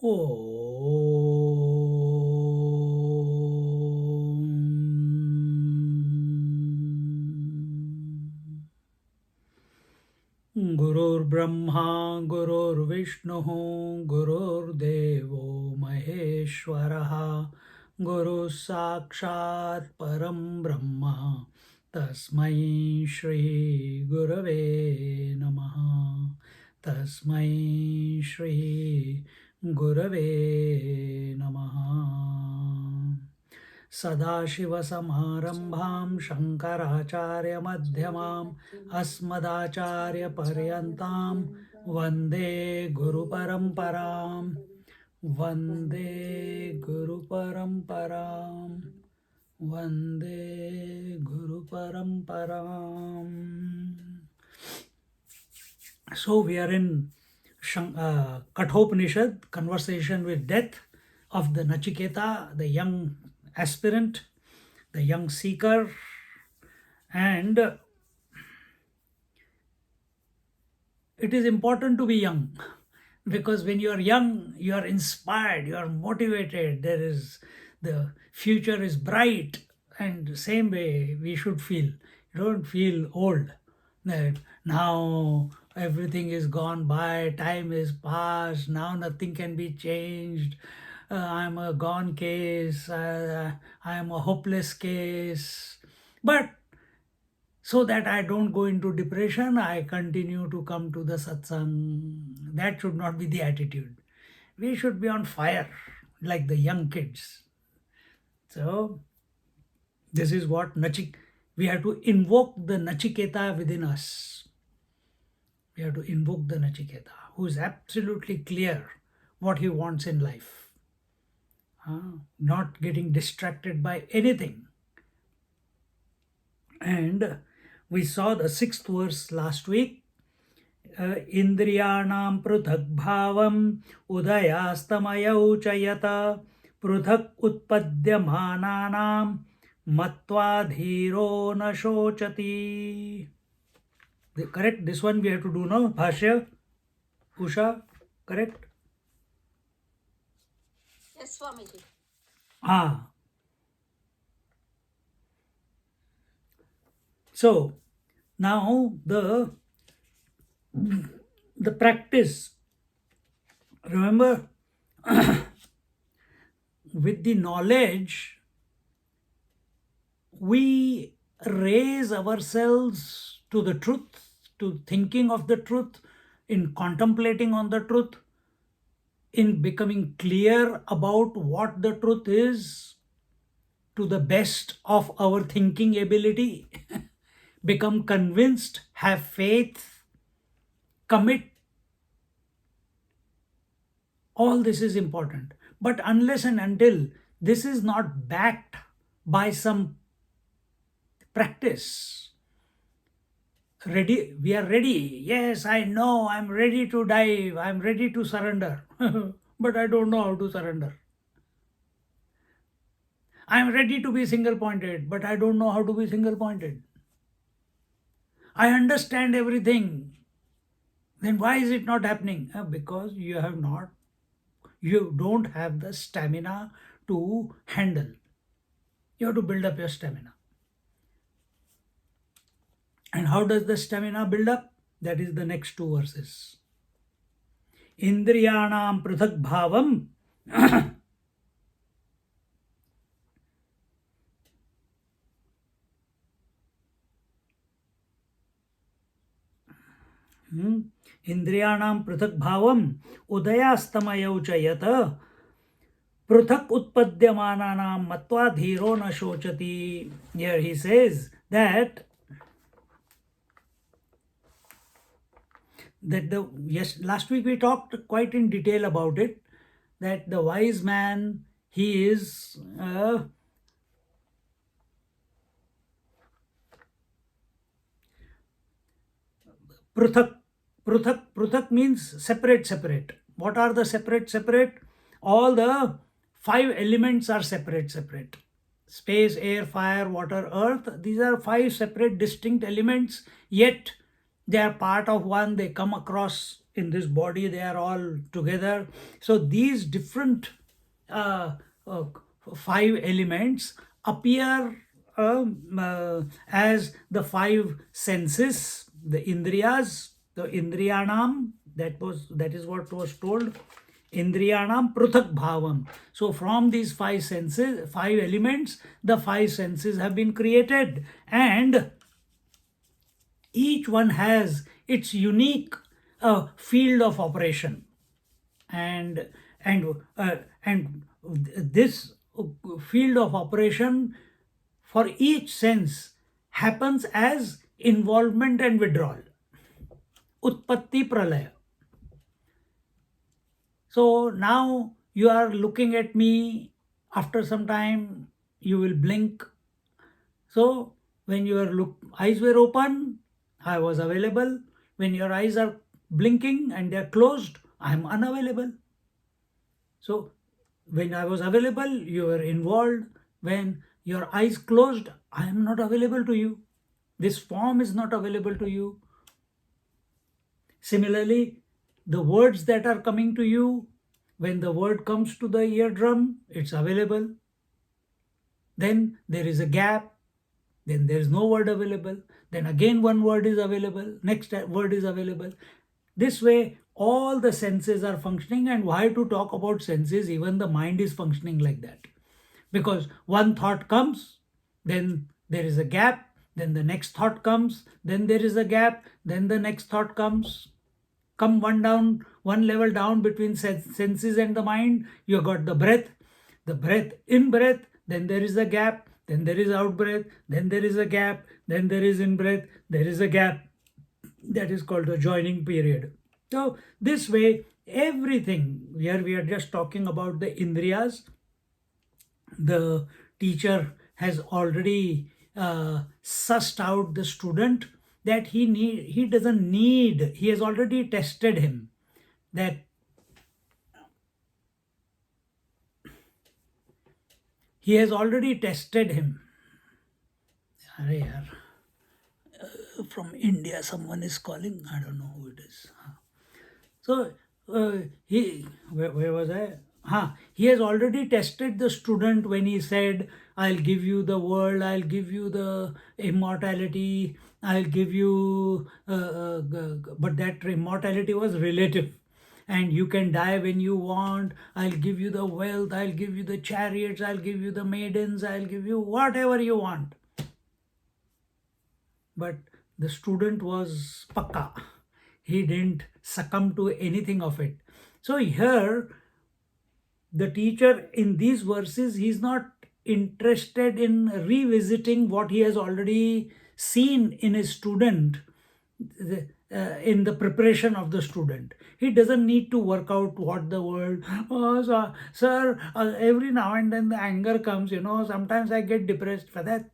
Gurur Brahma, Gurur Vishnu, Gurur Devo Maheshwaraha, Guru Sakshat Param Brahma, Tasmai Shri Gurave Namaha, Tasmai Shri Gurave Namaha. सदाशिवसमारम्भां शङ्कराचार्यमध्यमाम् अस्मदाचार्यपर्यन्तां वन्दे गुरुपरम्पराम् वन्दे गुरुपरम्पराम् वन्दे गुरुपरम्पराम्. So we are in Katha Upanishad, conversation with death of the Nachiketa, the young aspirant, the young seeker, and it is important to be young because when you are young, you are inspired, you are motivated, the future is bright, and same way we should feel. You don't feel old that now everything is gone by, time is past, now nothing can be changed. I'm a gone case, I am a hopeless case. But so that I don't go into depression, I continue to come to the satsang. That should not be the attitude. We should be on fire like the young kids. So this is what we have to invoke the Nachiketa within us. We have to invoke the Nachiketa, who is absolutely clear what he wants in life. Not getting distracted by anything. And we saw the 6th verse last week. Indriyanam pruthak bhavam udayastamayau chayata pruthak utpadyamananam matva dhiro na shochati. Correct? This one we have to do now. Bhashya? Usha? Correct? Yes, Swamiji. So now the practice, remember, with the knowledge we raise ourselves to the truth, to thinking of the truth, in contemplating on the truth, in becoming clear about what the truth is to the best of our thinking ability, become convinced, have faith, commit. All this is important. But unless and until this is not backed by some practice, we are ready. Yes, I know, I'm ready to dive, I'm ready to surrender. But I don't know how to surrender. I'm ready to be single-pointed, but I don't know how to be single-pointed. I understand everything. Then why is it not happening? Because you don't have the stamina to handle. You have to build up your stamina. And how does the stamina build up? That is the next 2 verses. Indriyanam pruthak bhavam Indriyanam pruthak bhavam udayastamayau chayata pruthak utpadyamananam matva dhiro na shochati. Here he says that last week we talked quite in detail about it, that the wise man, he is Pruthak means separate. What are the separate? All the 5 elements are separate. Space, air, fire, water, earth. These are 5 separate distinct elements, yet they are part of one. They come across in this body, they are all together. So these different uh, uh, five elements appear as the five senses, the indriyas, the indriyanam. That is what was told. Indriyanam pruthak bhavam. So from these five senses, five elements, the five senses have been created, and each one has its unique field of operation, and and this field of operation for each sense happens as involvement and withdrawal, utpatti pralaya. So now you are looking at me, after some time you will blink. So when your eyes were open, I was available. When your eyes are blinking and they are closed, I am unavailable. So when I was available, you were involved. When your eyes closed, I am not available to you. This form is not available to you. Similarly, the words that are coming to you, when the word comes to the eardrum, it's available. Then there is a gap. Then there is no word available. Then again one word is available. Next word is available. This way, all the senses are functioning. And why to talk about senses? Even the mind is functioning like that. Because one thought comes, then there is a gap, then the next thought comes, then there is a gap, then the next thought comes. Come one level down between senses and the mind, you got the breath, in breath, then there is a gap, then there is out breath, then there is a gap, then there is in breath, there is a gap. That is called the joining period. So this way, everything, here we are just talking about the indriyas. The teacher has already sussed out the student that he doesn't need, he has already tested him, that he has already tested him. Arey yaar, from India someone is calling, I don't know who it is. So where was I? He has already tested the student when he said, I'll give you the world, I'll give you the immortality, I'll give you, but that immortality was relative. And you can die when you want, I'll give you the wealth, I'll give you the chariots, I'll give you the maidens, I'll give you whatever you want. But the student was pakka. He didn't succumb to anything of it. So here, the teacher in these verses, he's not interested in revisiting what he has already seen in his student, in the preparation of the student. He doesn't need to work out what the world, oh, sir, every now and then the anger comes, sometimes I get depressed for that.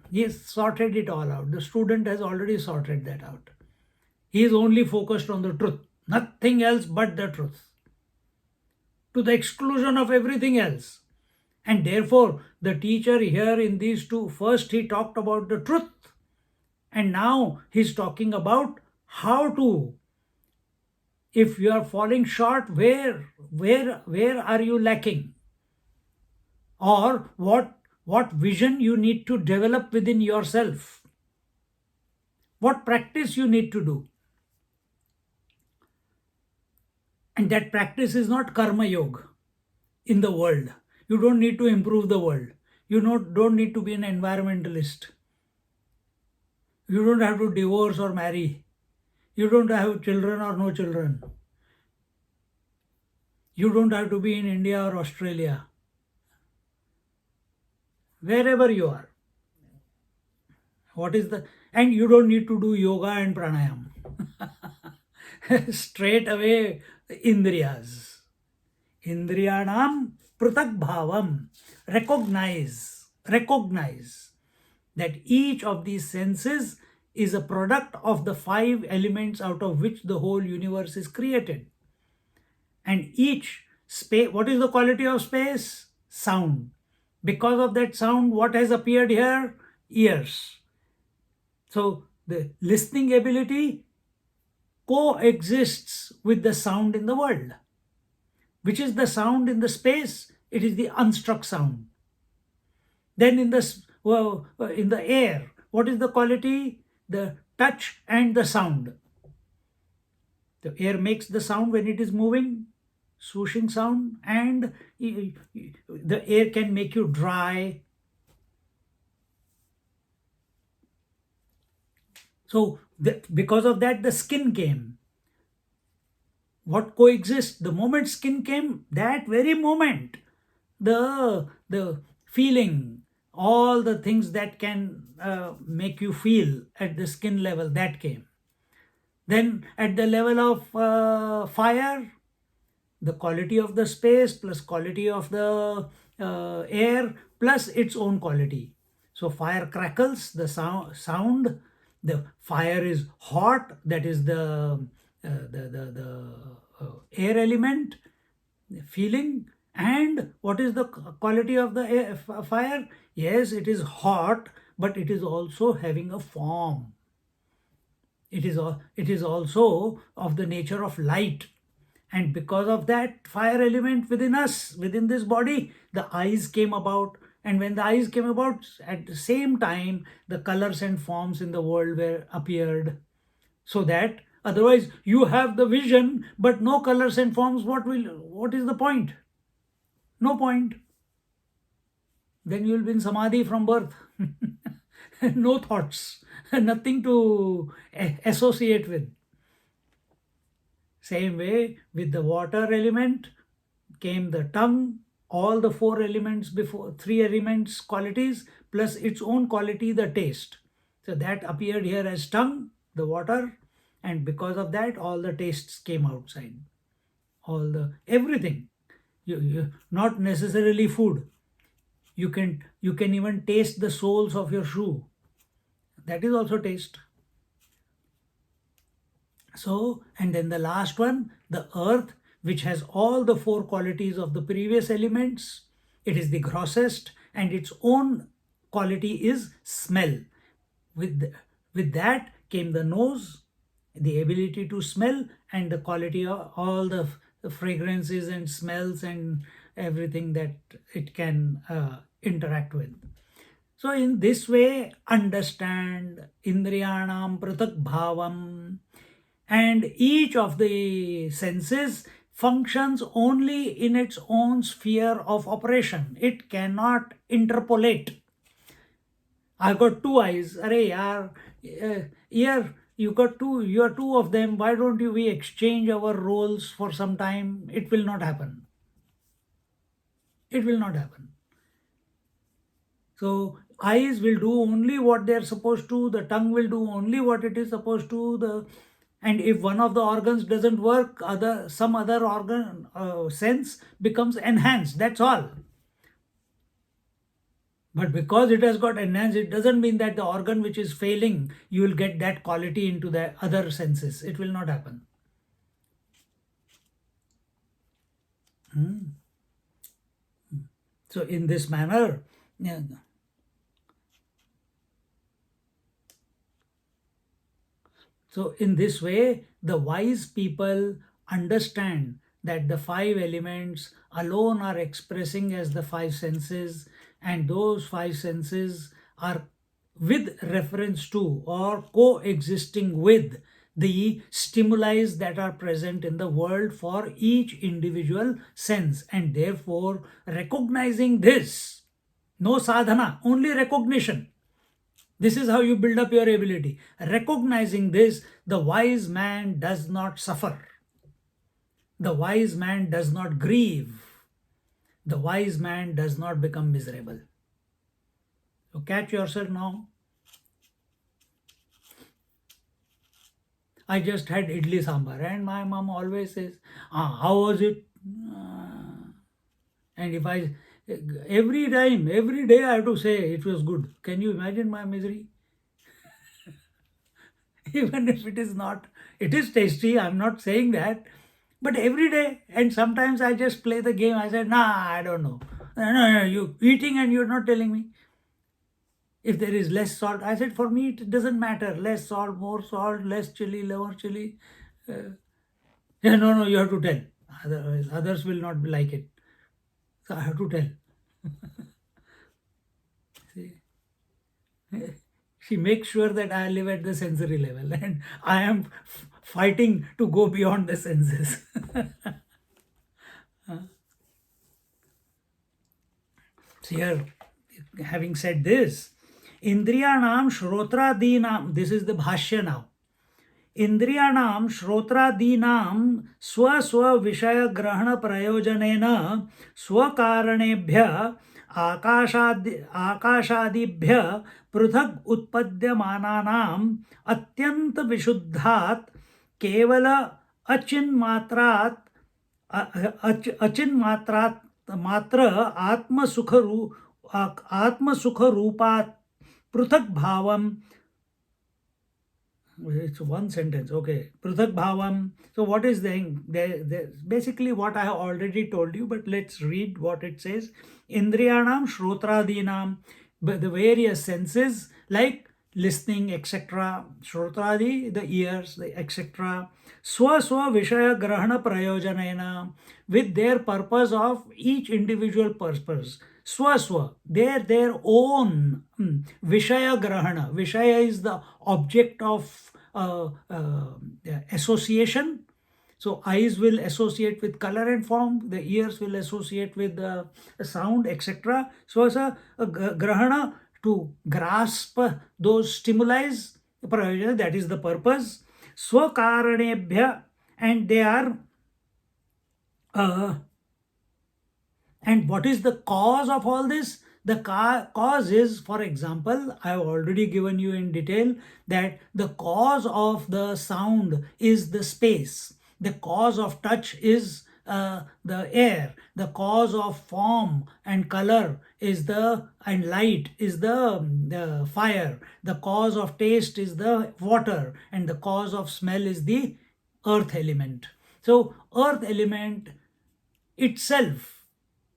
He has sorted it all out. The student has already sorted that out. He is only focused on the truth, nothing else but the truth, to the exclusion of everything else. And therefore, the teacher here in these two, first he talked about the truth, and now he's talking about how to, if you are falling short, where are you lacking? Or what vision you need to develop within yourself? What practice you need to do? And that practice is not karma yoga in the world. You don't need to improve the world. You don't need to be an environmentalist. You don't have to divorce or marry. You don't have children or no children. You don't have to be in India or Australia. Wherever you are. And you don't need to do yoga and pranayam. Straight away, indriyas. Indriyanam pruthak bhavam. Recognize that each of these senses is a product of the five elements out of which the whole universe is created. And each space, what is the quality of space? Sound. Because of that sound, what has appeared here? Ears. So the listening ability coexists with the sound in the world. Which is the sound in the space? It is the unstruck sound. Then in the air, what is the quality? The touch and the sound. The air makes the sound when it is moving, swooshing sound, and the air can make you dry. So because of that, the skin came. What coexists? The moment skin came, that very moment, the feeling, all the things that can make you feel at the skin level, that came. Then at the level of fire, the quality of the space plus quality of the air plus its own quality. So fire crackles, the sound, the fire is hot, that is the air element, feeling. And what is the quality of the fire? Yes, it is hot, but it is also having a form. It is also of the nature of light. And because of that fire element within us, within this body, the eyes came about. And when the eyes came about, at the same time, the colors and forms in the world were appeared. So that otherwise you have the vision, but no colors and forms, what is the point? No point. Then you will be in samadhi from birth. No thoughts, nothing to associate with. Same way with the water element came the tongue, all the four elements before, three elements qualities plus its own quality, the taste. So that appeared here as tongue, the water, and because of that all the tastes came outside. All the everything. Not necessarily food. You can even taste the soles of your shoe. That is also taste. So, and then the last one, the earth, which has all the four qualities of the previous elements. It is the grossest, and its own quality is smell. With that came the nose, the ability to smell, and the quality of all the fragrances and smells and everything that it can interact with. So in this way, understand indriyanam pratak bhavam, and each of the senses functions only in its own sphere of operation. It cannot interpolate. I've got two eyes. Arey yaar, here you are two of them. Why don't we exchange our roles for some time? It will not happen. It will not happen. So eyes will do only what they are supposed to. The tongue will do only what it is supposed to. And if one of the organs doesn't work, some other organ sense becomes enhanced. That's all. But because it has got enhanced, it doesn't mean that the organ which is failing, you will get that quality into the other senses. It will not happen. So in this manner, yeah. So in this way, the wise people understand that the five elements alone are expressing as the five senses, and those five senses are with reference to or coexisting with the stimuli that are present in the world for each individual sense, and therefore recognizing this, no sadhana, only recognition. This is how you build up your ability. Recognizing this, the wise man does not suffer. The wise man does not grieve. The wise man does not become miserable. So catch yourself now. I just had idli sambar, and my mom always says, how was it? And if I, every time, every day I have to say it was good. Can you imagine my misery? Even if it is not, it is tasty, I'm not saying that. But every day, and sometimes I just play the game. I said, nah, I don't know. No, you eating and you're not telling me. If there is less salt, I said, for me, it doesn't matter. Less salt, more salt, less chili, lower chili. Yeah, no, no, you have to tell. Otherwise, others will not like it. So I have to tell. See, she makes sure that I live at the sensory level and I am fighting to go beyond the senses. So here, having said this, Indriyanam Shrotradinam, this is the Bhashya now. इंद्रियाणाम श्रोत्रादीनाम स्व स्व विषय ग्रहण प्रयोजनेन स्वकारणेभ्य आकाशादिभ्य पृथक उत्पद्यमानानाम अत्यंत विशुद्धात् केवल अचिन्मात्रात् अचिन्मात्रात् मात्र आत्मसुख रूपात् पृथक भावम. It's one sentence, okay. Pruthak bhavam. So what is basically what I have already told you, but let's read what it says. Indriyanam shrotradinam, the various senses like listening, etc. Shrotradi, the ears, etc. Swa swa vishaya grahana prayojanena, with their purpose of each individual purpose. Swaswa, their own Vishaya Grahana. Vishaya is the object of association. So eyes will associate with color and form, the ears will associate with sound, etc. So as a grahana, to grasp those stimuli, that is the purpose. Swakaranebhya, and they are and what is the cause of all this? The cause is, for example, I have already given you in detail that the cause of the sound is the space. The cause of touch is the air. The cause of form and color is and light is the fire. The cause of taste is the water, and the cause of smell is the earth element. So earth element itself,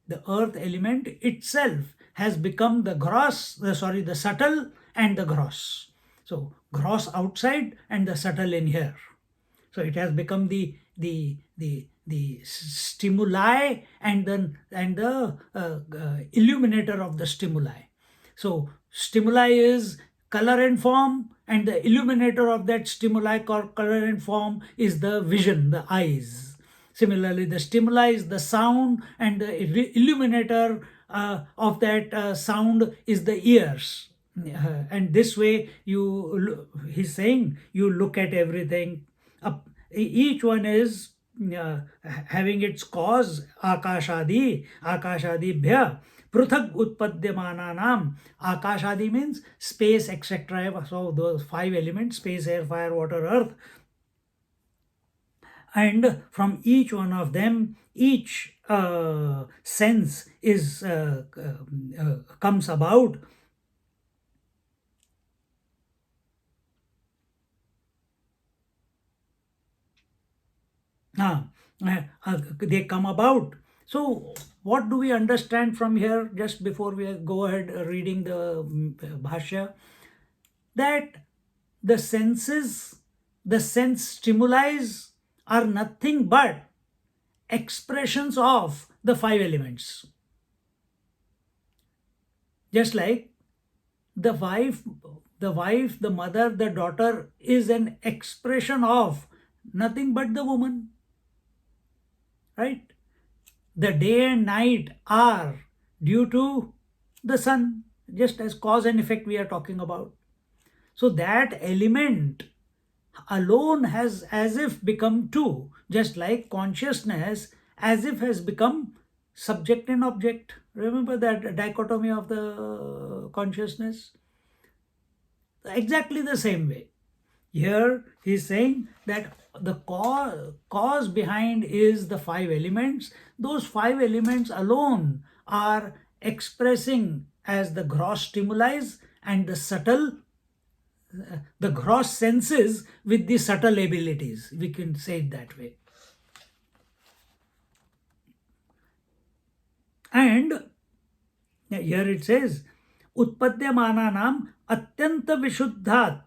the earth element itself has become the subtle and the gross. So gross outside and the subtle in here. So it has become the stimuli and the illuminator of the stimuli. So stimuli is color and form, and the illuminator of that stimuli, color and form, is the vision, the eyes. Similarly, the stimuli is the sound, and the illuminator of that sound is the ears. And this way, he's saying, you look at everything. Each one is having its cause, akashadi bhya pruthak utpadyamananam. Akashadi means space, etc. So those 5 elements: space, air, fire, water, earth. And from each one of them, each sense is comes about. They come about. So what do we understand from here, just before we go ahead reading the Bhashya? That the senses, the sense stimuli are nothing but expressions of the 5 elements. Just like the wife, the mother, the daughter is an expression of nothing but the woman. Right? The day and night are due to the sun, just as cause and effect we are talking about. So that element alone has as if become two, just like consciousness as if has become subject and object. Remember that dichotomy of the consciousness? Exactly the same way. Here he is saying that the cause behind is the 5 elements. Those 5 elements alone are expressing as the gross stimuli and the subtle, the gross senses with the subtle abilities. We can say it that way. And here it says, उत्पद्यमानानाम अत्यंत विशुद्धात्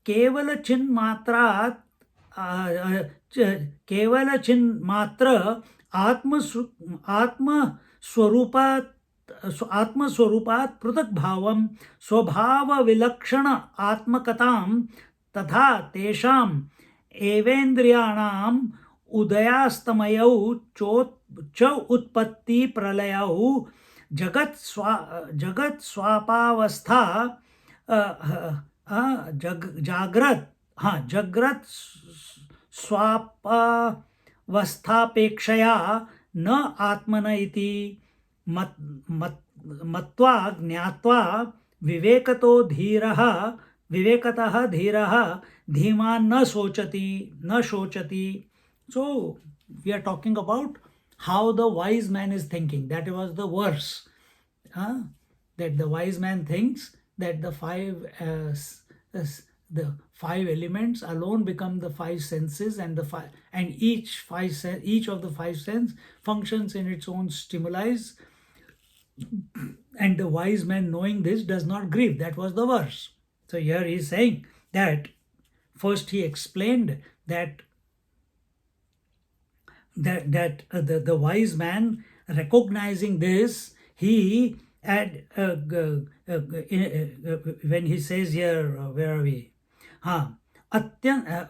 केवल चिन्मात्रात् केवल चिन्मात्र आत्म आत्मस्वरूपात् आत्मस्वरूपात् पृथक् भावं स्वभाव विलक्षण आत्मकतां तथा तेषाम् एवेन्द्रियाणाम् उदयास्तमयौ च उत्पत्ति प्रलयौ जगत् स्वापावस्था जाग्रत जग्रत स्वापावस्थापेक्षया न आत्मन इति मत्वा ज्ञात्वा विवेकतः धीरः धीमान् न शोचति. So we are talking about how the wise man is thinking. That was the verse, that the wise man thinks that the five elements alone become the five senses, and each of the five sense functions in its own stimuli, and the wise man, knowing this, does not grieve. That was the verse. So here he is saying that first he explained that the wise man, recognizing this, he had when he says here, where are we? Atyanta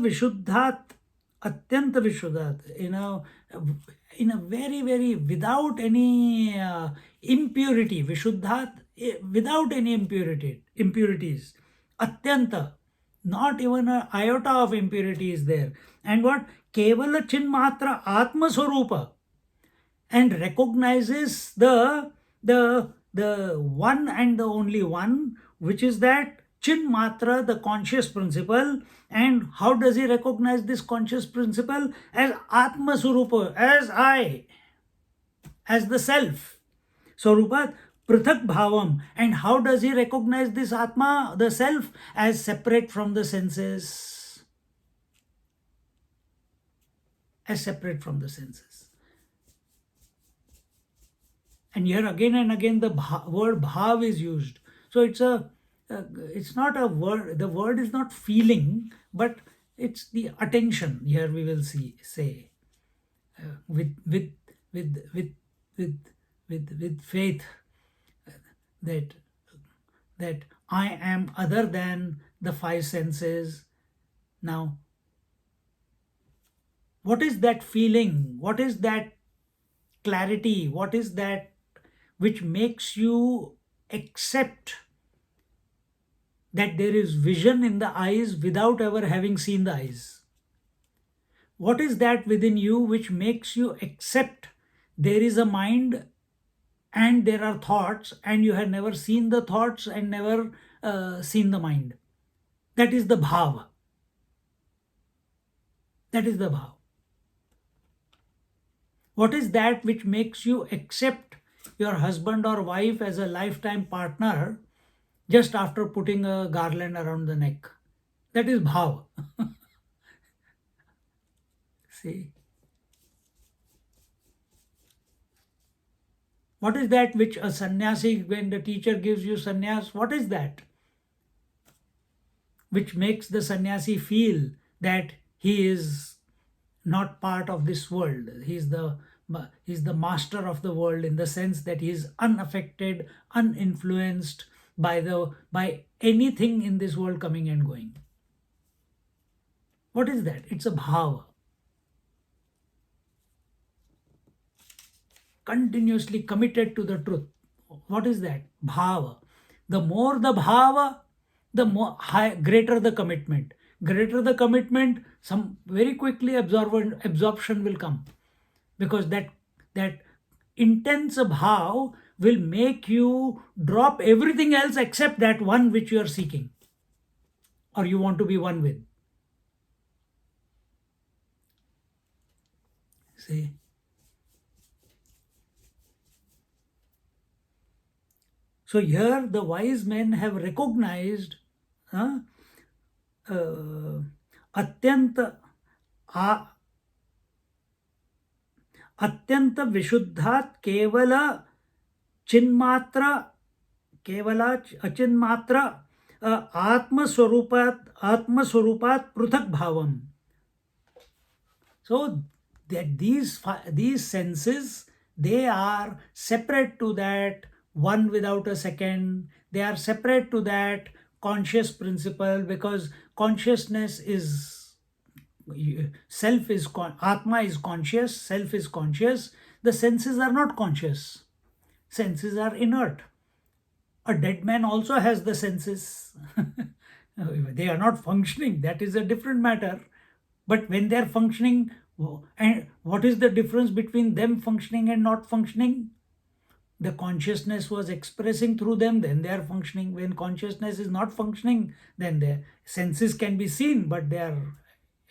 vishuddhat, in a very, very, without any impurity, vishuddhat, without any impurities, atyanta, not even an iota of impurity is there. And what? Kevala chinmatra atma swarupa, and recognizes the one and the only one, which is that chinmatra, the conscious principle. And how does he recognize this conscious principle? As atma swarupa, as I, as the self. Swarupa prithak bhavam. And how does he recognize this atma, the self, as separate from the senses? As separate from the senses. And here again and again the word bhav is used. So it's not a word. The word is not feeling, but it's the attention. Here we will say with faith that I am other than the five senses. Now, what is that feeling? What is that clarity? What is that which makes you accept that there is vision in the eyes without ever having seen the eyes? What is that within you which makes you accept there is a mind and there are thoughts, and you have never seen the thoughts and never seen the mind? That is the bhav. That is the bhav. What is that which makes you accept your husband or wife as a lifetime partner just after putting a garland around the neck? That is bhav. See? What is that which a sannyasi, when the teacher gives you sannyas, what is that which makes the sannyasi feel that he is not part of this world? He's the master of the world, in the sense that he is unaffected, uninfluenced by anything in this world coming and going. What is that? It's a bhava. Continuously committed to the truth. What is that? Bhava. The more the bhava, the greater the commitment. Greater the commitment, some very quickly absorption will come, because that intense bhav will make you drop everything else except that one which you are seeking or you want to be one with. See? So here the wise men have recognized अत्यंत विशुद्धात् केवल अचिन्मात्र Atma swarupat pruthak bhavam. So that these senses, they are separate to that one without a second. They are separate to that conscious principle, because consciousness is self is atma is conscious, self is conscious. The senses are not conscious. Senses are inert. A dead man also has the senses. They are not functioning. That is a different matter. But when they are functioning, and what is the difference between them functioning and not functioning? The consciousness was expressing through them, then they are functioning. When consciousness is not functioning, then the senses can be seen, but they are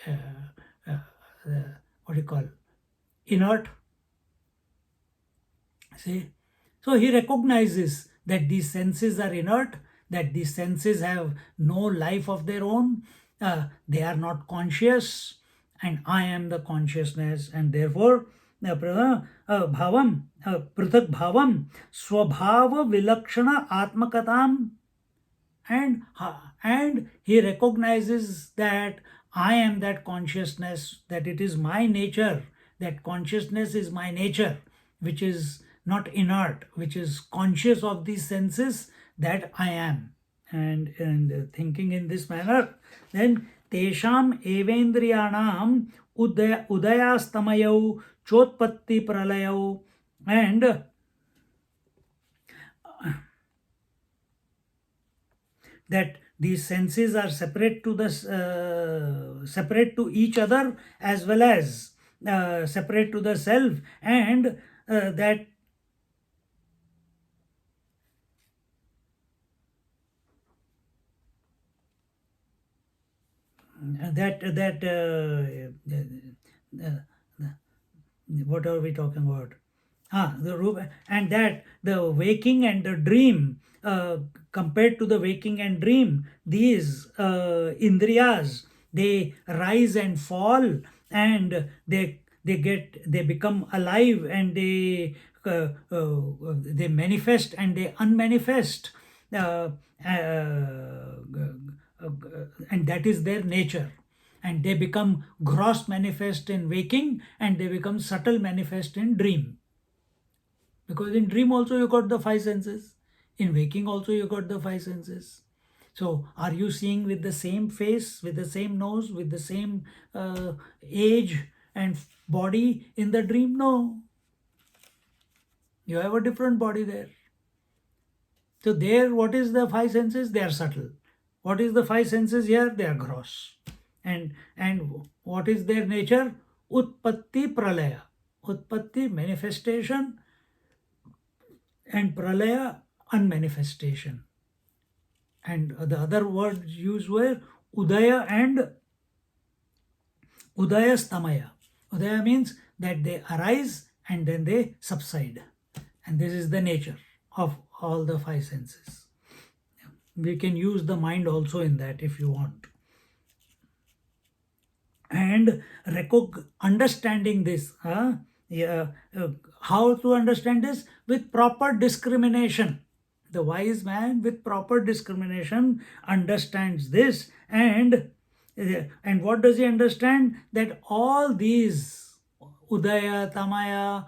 uh, what do you call, inert. See, so he recognizes that these senses are inert, that these senses have no life of their own, they are not conscious, and I am the consciousness, and therefore bhavam, prithak bhavam, swabhava vilakshana atmakatam, and he recognizes that I am that consciousness, that it is my nature, that consciousness is my nature, which is not inert, which is conscious of these senses, that I am. And thinking in this manner, then tesham evendriyanam udayastamayau chotpatti pralayau, and that these senses are separate to the separate to each other, as well as separate to the self, and that that that what are we talking about? And that the waking and the dream, compared to the waking and dream, these indriyas, they rise and fall, and they become alive, and they manifest and they unmanifest, uh, and that is their nature. And they become gross manifest in waking, and they become subtle manifest in dream. Because in dream also you got the five senses, in waking also you got the five senses. So are you seeing with the same face, with the same nose, with the same age and body in the dream? No, you have a different body there. So there, what is the five senses? They are subtle. What is the five senses here? They are gross. And what is their nature? Utpatti pralaya. Utpatti, manifestation, and pralaya, unmanifestation. And the other words used were udaya and udayastamaya. Udaya means that they arise and then they subside. And this is the nature of all the five senses. We can use the mind also in that if you want. And understanding this, how to understand this? With proper discrimination. The wise man with proper discrimination understands this, and what does he understand? That all these udaya, tamaya,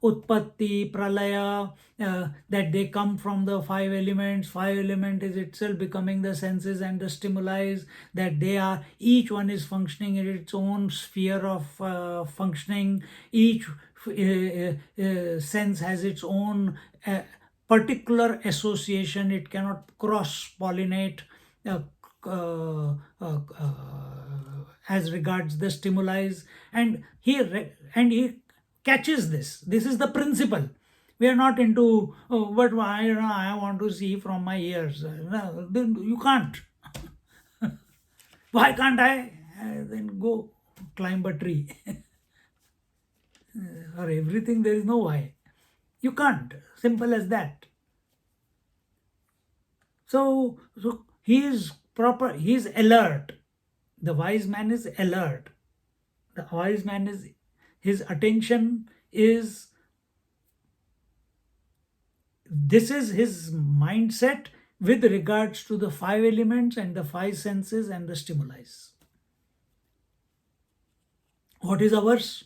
utpatti, pralaya, that they come from the five elements. Five element is itself becoming the senses and the stimuli, that they are, each one is functioning in its own sphere of functioning. Each sense has its own particular association. It cannot cross pollinate uh, as regards the stimuli, and he catches this. This is the principle. We are not into what I want to see from my ears. No, you can't. Why can't I? Then go climb a tree. For everything there is no why. You can't. Simple as that. So he is proper. He is alert. The wise man is alert. The wise man is, his attention is, this is his mindset, with regards to the five elements and the five senses and the stimuli. What is ours?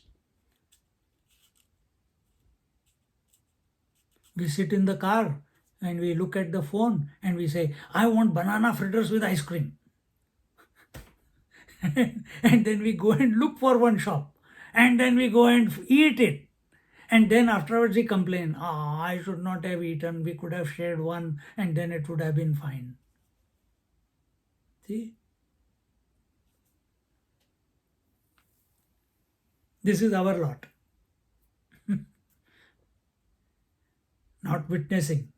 We sit in the car and we look at the phone and we say, I want banana fritters with ice cream. And then we go and look for one shop and then we go and eat it. And then afterwards we complain, I should not have eaten, we could have shared one and then it would have been fine. See? This is our lot. Not witnessing,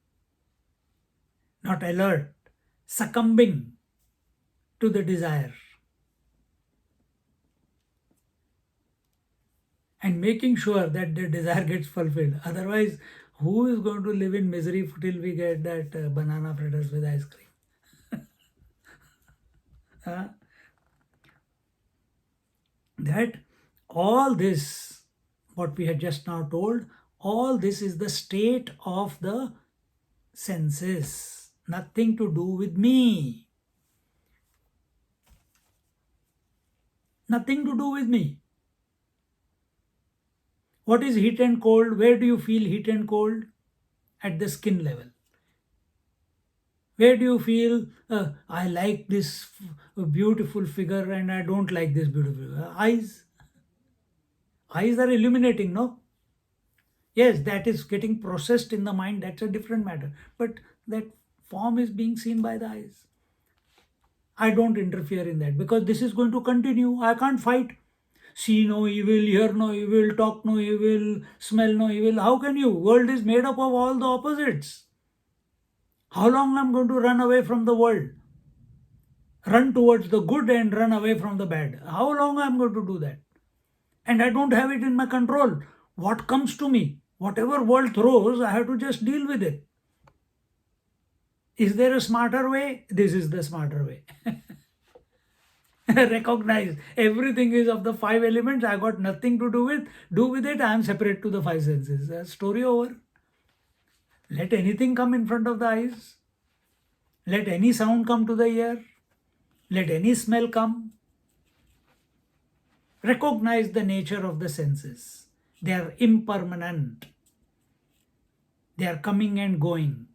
not alert, succumbing to the desire, and making sure that the desire gets fulfilled. Otherwise, who is going to live in misery till we get that banana fritters with ice cream? That all this, what we had just now told, all this is the state of the senses, nothing to do with me. Nothing to do with me. What is heat and cold? Where do you feel heat and cold? At the skin level. Where do you feel, I like this beautiful figure and I don't like this beautiful figure? Eyes. Eyes are illuminating, no? Yes, that is getting processed in the mind, that's a different matter. But that form is being seen by the eyes. I don't interfere in that because this is going to continue. I can't fight. See no evil, hear no evil, talk no evil, smell no evil. How can you? World is made up of all the opposites. How long I'm going to run away from the world? Run towards the good and run away from the bad. How long I'm going to do that? And I don't have it in my control. What comes to me, whatever world throws, I have to just deal with it. Is there a smarter way? This is the smarter way. Recognize everything is of the five elements. I got nothing to do with it. I am separate to the five senses. Story over. Let anything come in front of the eyes. Let any sound come to the ear. Let any smell come. Recognize the nature of the senses. They are impermanent. They are coming and going.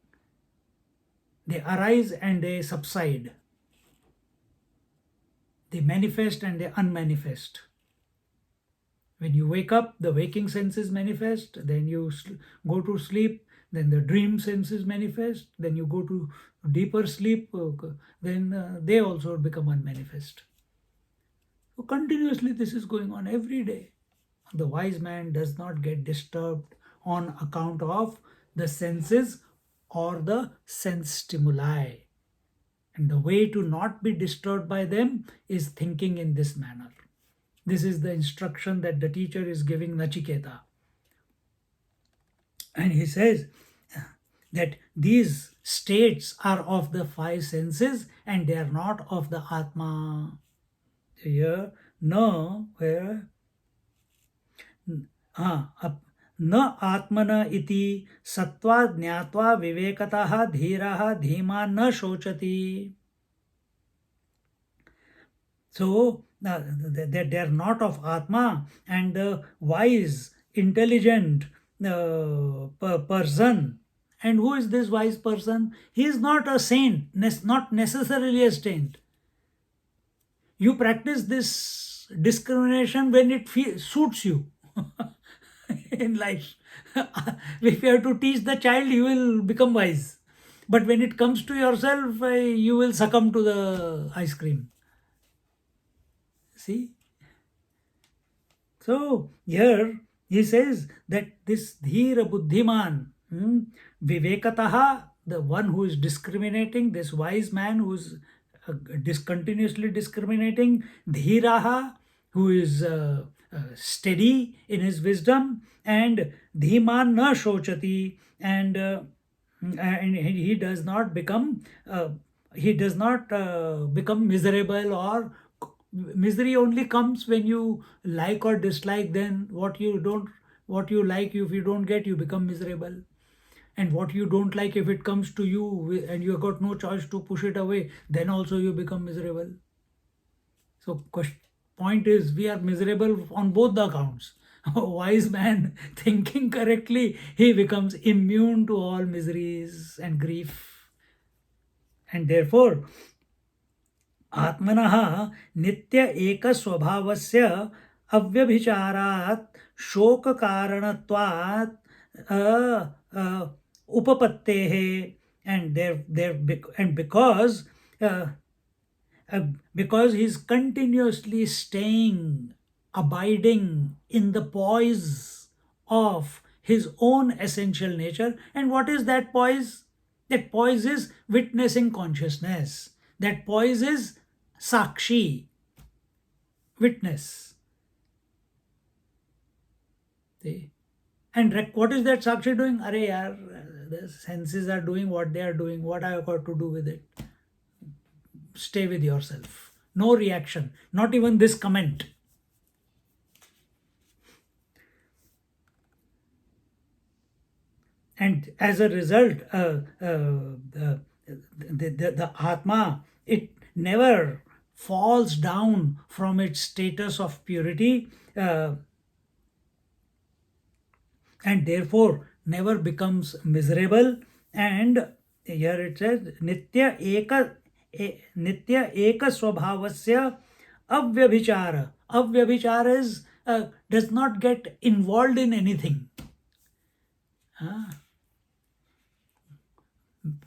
They arise and they subside. They manifest and they unmanifest. When you wake up, the waking senses manifest. Then you go to sleep. Then the dream senses manifest. Then you go to deeper sleep. Then they also become unmanifest. So continuously this is going on every day. The wise man does not get disturbed on account of the senses or the sense stimuli. And the way to not be disturbed by them is thinking in this manner. This is the instruction that the teacher is giving Nachiketa. And he says that these states are of the five senses and they are not of the Atma. Here, no, where? न आत्मन इति सत्वा ज्ञात्वा विवेकतः धीरः धीमान् न शोचति. So that they are not of Atma, and the wise, intelligent person. And who is this wise person? He is not a saint, not necessarily a saint. You practice this discrimination when it suits you. In life. If you have to teach the child, you will become wise. But when it comes to yourself, you will succumb to the ice cream. See? So, here he says that this dhira buddhiman, vivekataha, the one who is discriminating, this wise man who is discontinuously discriminating, dhiraha, who is steady in his wisdom, and dhiman na shochati, and he does not become miserable, or misery only comes when you like or dislike. Then what you like, if you don't get, you become miserable. And what you don't like, if it comes to you and you have got no choice to push it away, then also you become miserable. So point is, we are miserable on both the accounts. A wise man thinking correctly, he becomes immune to all miseries and grief. And therefore, आत्मनः नित्य एकस्वभावस्य अव्यभिचारात् शोककारणत्वात् उपपत्तेः, and and uh, because he's continuously staying, abiding in the poise of his own essential nature. And what is that poise? That poise is witnessing consciousness. That poise is sakshi, witness. See? And what is that sakshi doing? Arey yaar, the senses are doing what they are doing. What I have got to do with it? Stay with yourself. No reaction. Not even this comment. And as a result, the Atma, it never falls down from its status of purity, and therefore never becomes miserable. And here it says, Nitya Eka Swabhavasya Avyabhichara. Avyabhichara is does not get involved in anything.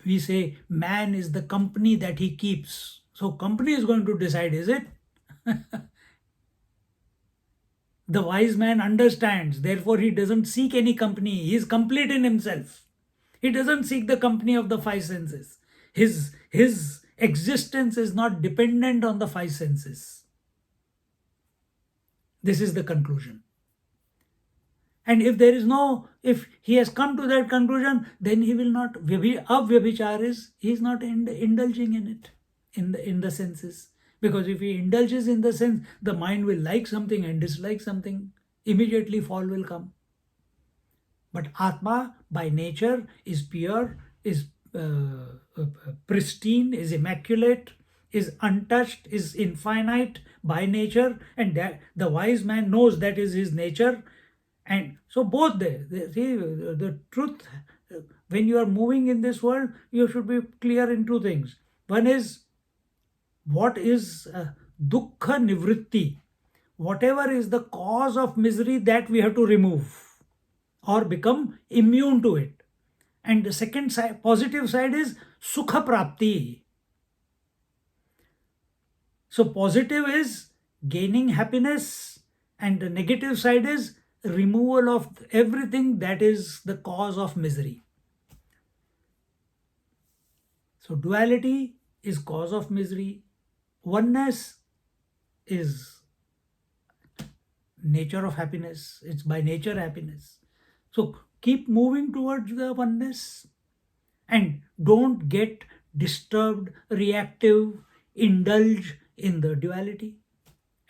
We say man is the company that he keeps. So company is going to decide, is it? The wise man understands, therefore he doesn't seek any company. He is complete in himself. He doesn't seek the company of the five senses. His existence is not dependent on the five senses. This is the conclusion. And if he has come to that conclusion, then he will not, avyabhichar is, he is not indulging in it, in the senses. Because if he indulges in the sense, the mind will like something and dislike something, immediately fall will come. But Atma by nature is pure, is pristine, is immaculate, is untouched, is infinite by nature, and that the wise man knows that is his nature. And so both see, the truth, when you are moving in this world, you should be clear in two things. One is, what is dukkha nivritti? Whatever is the cause of misery, that we have to remove or become immune to it. And the second side, positive side, is sukha prapti. So positive is gaining happiness, and the negative side is removal of everything that is the cause of misery. So duality is cause of misery. Oneness is nature of happiness. It's by nature happiness. So keep moving towards the oneness and don't get disturbed, reactive, indulge in the duality.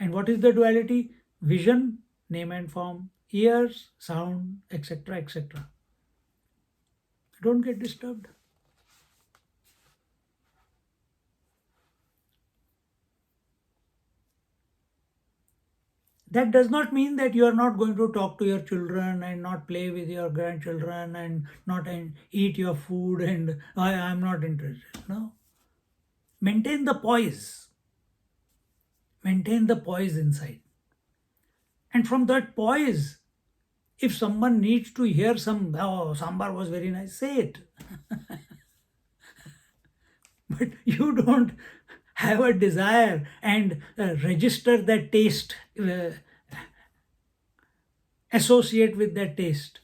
And what is the duality? Vision, name and form, ears, sound, etc., etc. Don't get disturbed. That does not mean that you are not going to talk to your children and not play with your grandchildren and not eat your food and I am not interested. No. Maintain the poise. Maintain the poise inside. And from that poise, if someone needs to hear sambar was very nice, say it. But you don't have a desire and register that taste, associate with that taste.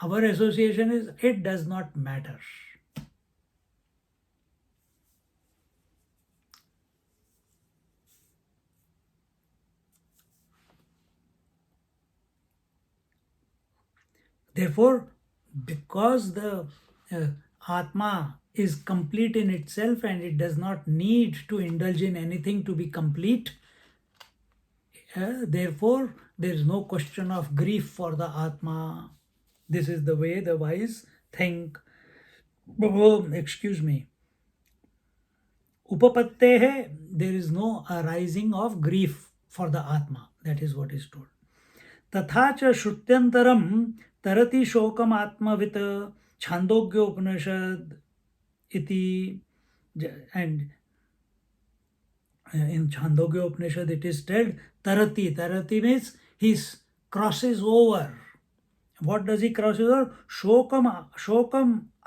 Our association is, it does not matter. Therefore, because the Atma is complete in itself and it does not need to indulge in anything to be complete, therefore, there is no question of grief for the Atma. This is the way the wise think. Oh, excuse me. Upapattehe, there is no arising of grief for the Atma. That is what is told. Tathacha Shrutyantaram Tarati Shokam Atmavit Chandogya Upanishad iti. And in Chandogya Upanishad it is said Tarati. Tarati means he crosses over. What does he cross over? Shokam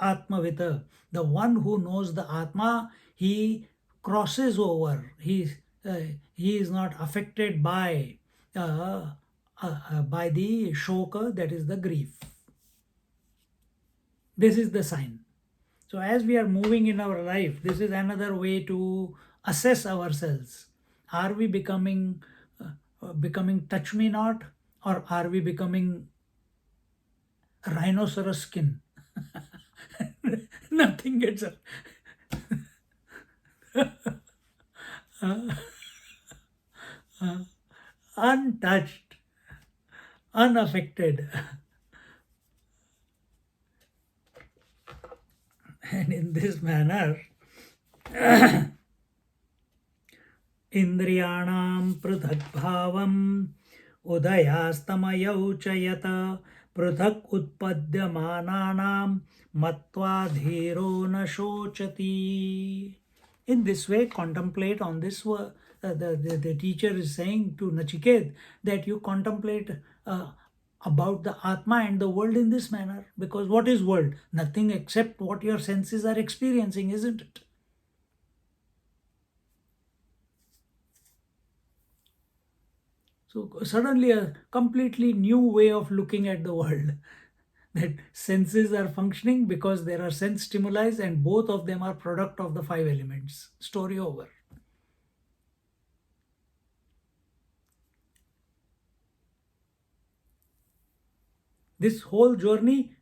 Atmavita. The one who knows the Atma, he crosses over. He is not affected by the shoka, that is the grief. This is the sign. So as we are moving in our life, this is another way to assess ourselves. Are we becoming touch me not, or are we becoming rhinoceros skin? Nothing gets up. Untouched, unaffected. And in this manner, Indriyanam prithak bhavam udayastamaya chayata prithak utpadyamananam matva dhiro na shochati. In this way, contemplate on this. The teacher is saying to Nachiket that you contemplate about the Atma and the world in this manner. Because what is world? Nothing except what your senses are experiencing, isn't it? So suddenly a completely new way of looking at the world. That senses are functioning because there are sense stimuli and both of them are product of the five elements. Story over. This whole journey,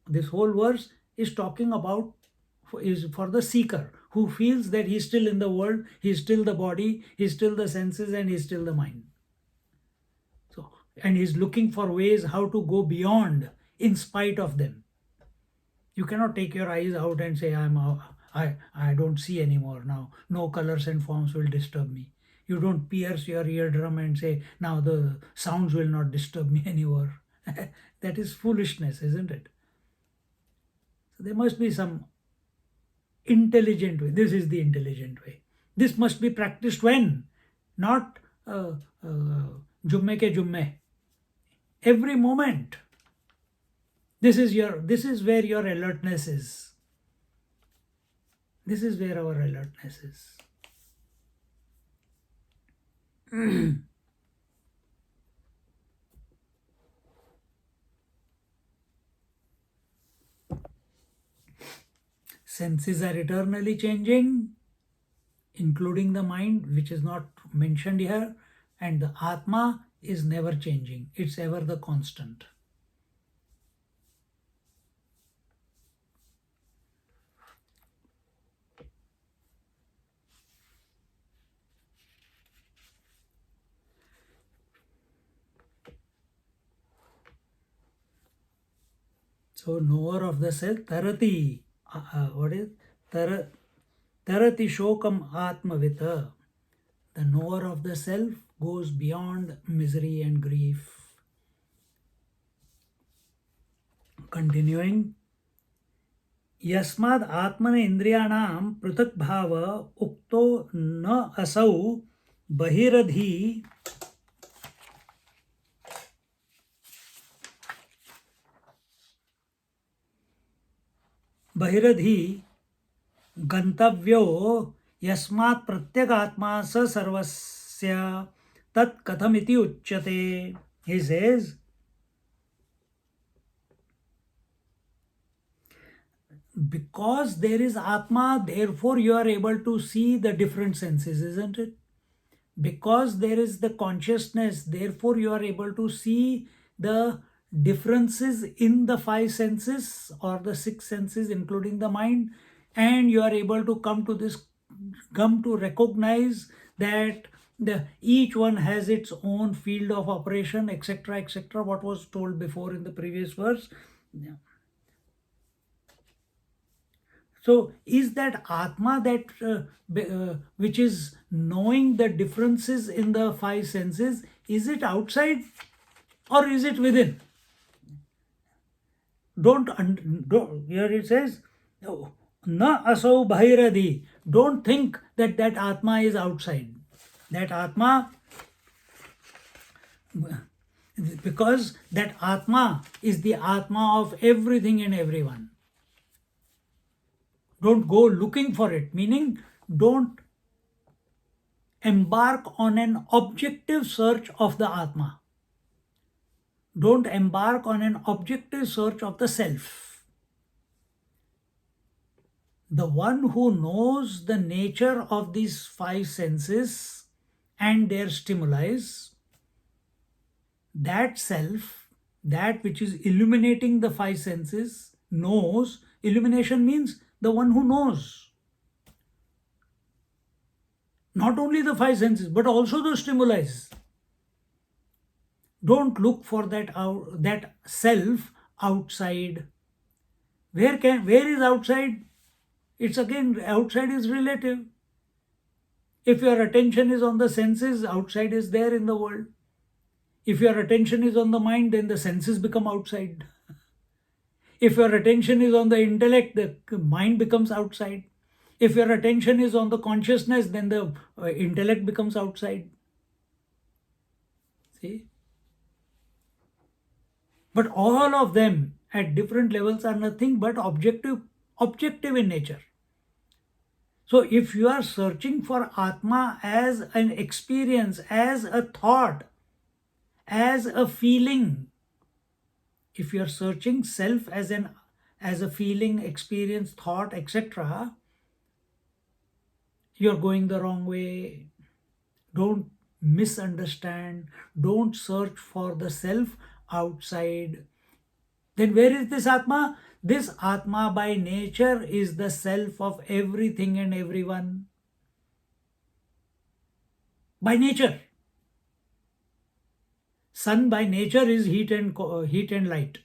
this whole verse is talking about, is for the seeker who feels that he's still in the world, he's still the body, he's still the senses, and he's still the mind. So, and he's looking for ways how to go beyond in spite of them. You cannot take your eyes out and say, I don't see anymore now. No colors and forms will disturb me. You don't pierce your eardrum and say, now the sounds will not disturb me anymore. That is foolishness, isn't it? So there must be some intelligent way. This is the intelligent way. This must be practiced when? Not jumme ke jumme. Every moment. This is where your alertness is. This is where our alertness is. Senses are eternally changing, including the mind, which is not mentioned here, and the Atma is never changing. It's ever the constant. So knower of the self, tarati. What is tarati shokam atmavita? The knower of the self goes beyond misery and grief. Continuing, यस्माद् आत्मन इंद्रियाणाम पृथक भाव उक्तो न असौ बहिरधि गंतव्यो यस्मात् प्रत्यगात्मा स सर्वस्य तत् कथमिति उच्यते. He says, because there is Atma, therefore you are able to see the different senses, isn't it? Because there is the consciousness, therefore you are able to see the differences in the five senses or the six senses, including the mind, and you are able to come to recognize that Each one has its own field of operation, etc., etc., what was told before in the previous verse. Yeah. So, is that Atma that which is knowing the differences in the five senses, is it outside or is it within? Don't here it says, "No, na asau bhairadi." Don't think that that Atma is outside. That Atma, because that Atma is the Atma of everything and everyone. Don't go looking for it, meaning don't embark on an objective search of the Atma. Don't embark on an objective search of the self. The one who knows the nature of these five senses and their stimuli, that self, that which is illuminating the five senses, knows. Illumination means the one who knows. Not only the five senses, but also the stimuli. Don't look for that self outside. Where is outside? It's again, outside is relative. If your attention is on the senses, outside is there in the world. If your attention is on the mind, then the senses become outside. If your attention is on the intellect, the mind becomes outside. If your attention is on the consciousness, then the intellect becomes outside. See? But all of them at different levels are nothing but objective in nature. So if you are searching for Atma as an experience, as a thought, as a feeling, if you are searching self as a feeling, experience, thought, etc., you're going the wrong way. Don't misunderstand. Don't search for the self outside. Then where is this Atma? This Atma by nature is the self of everything and everyone. By nature. Sun by nature is heat and light.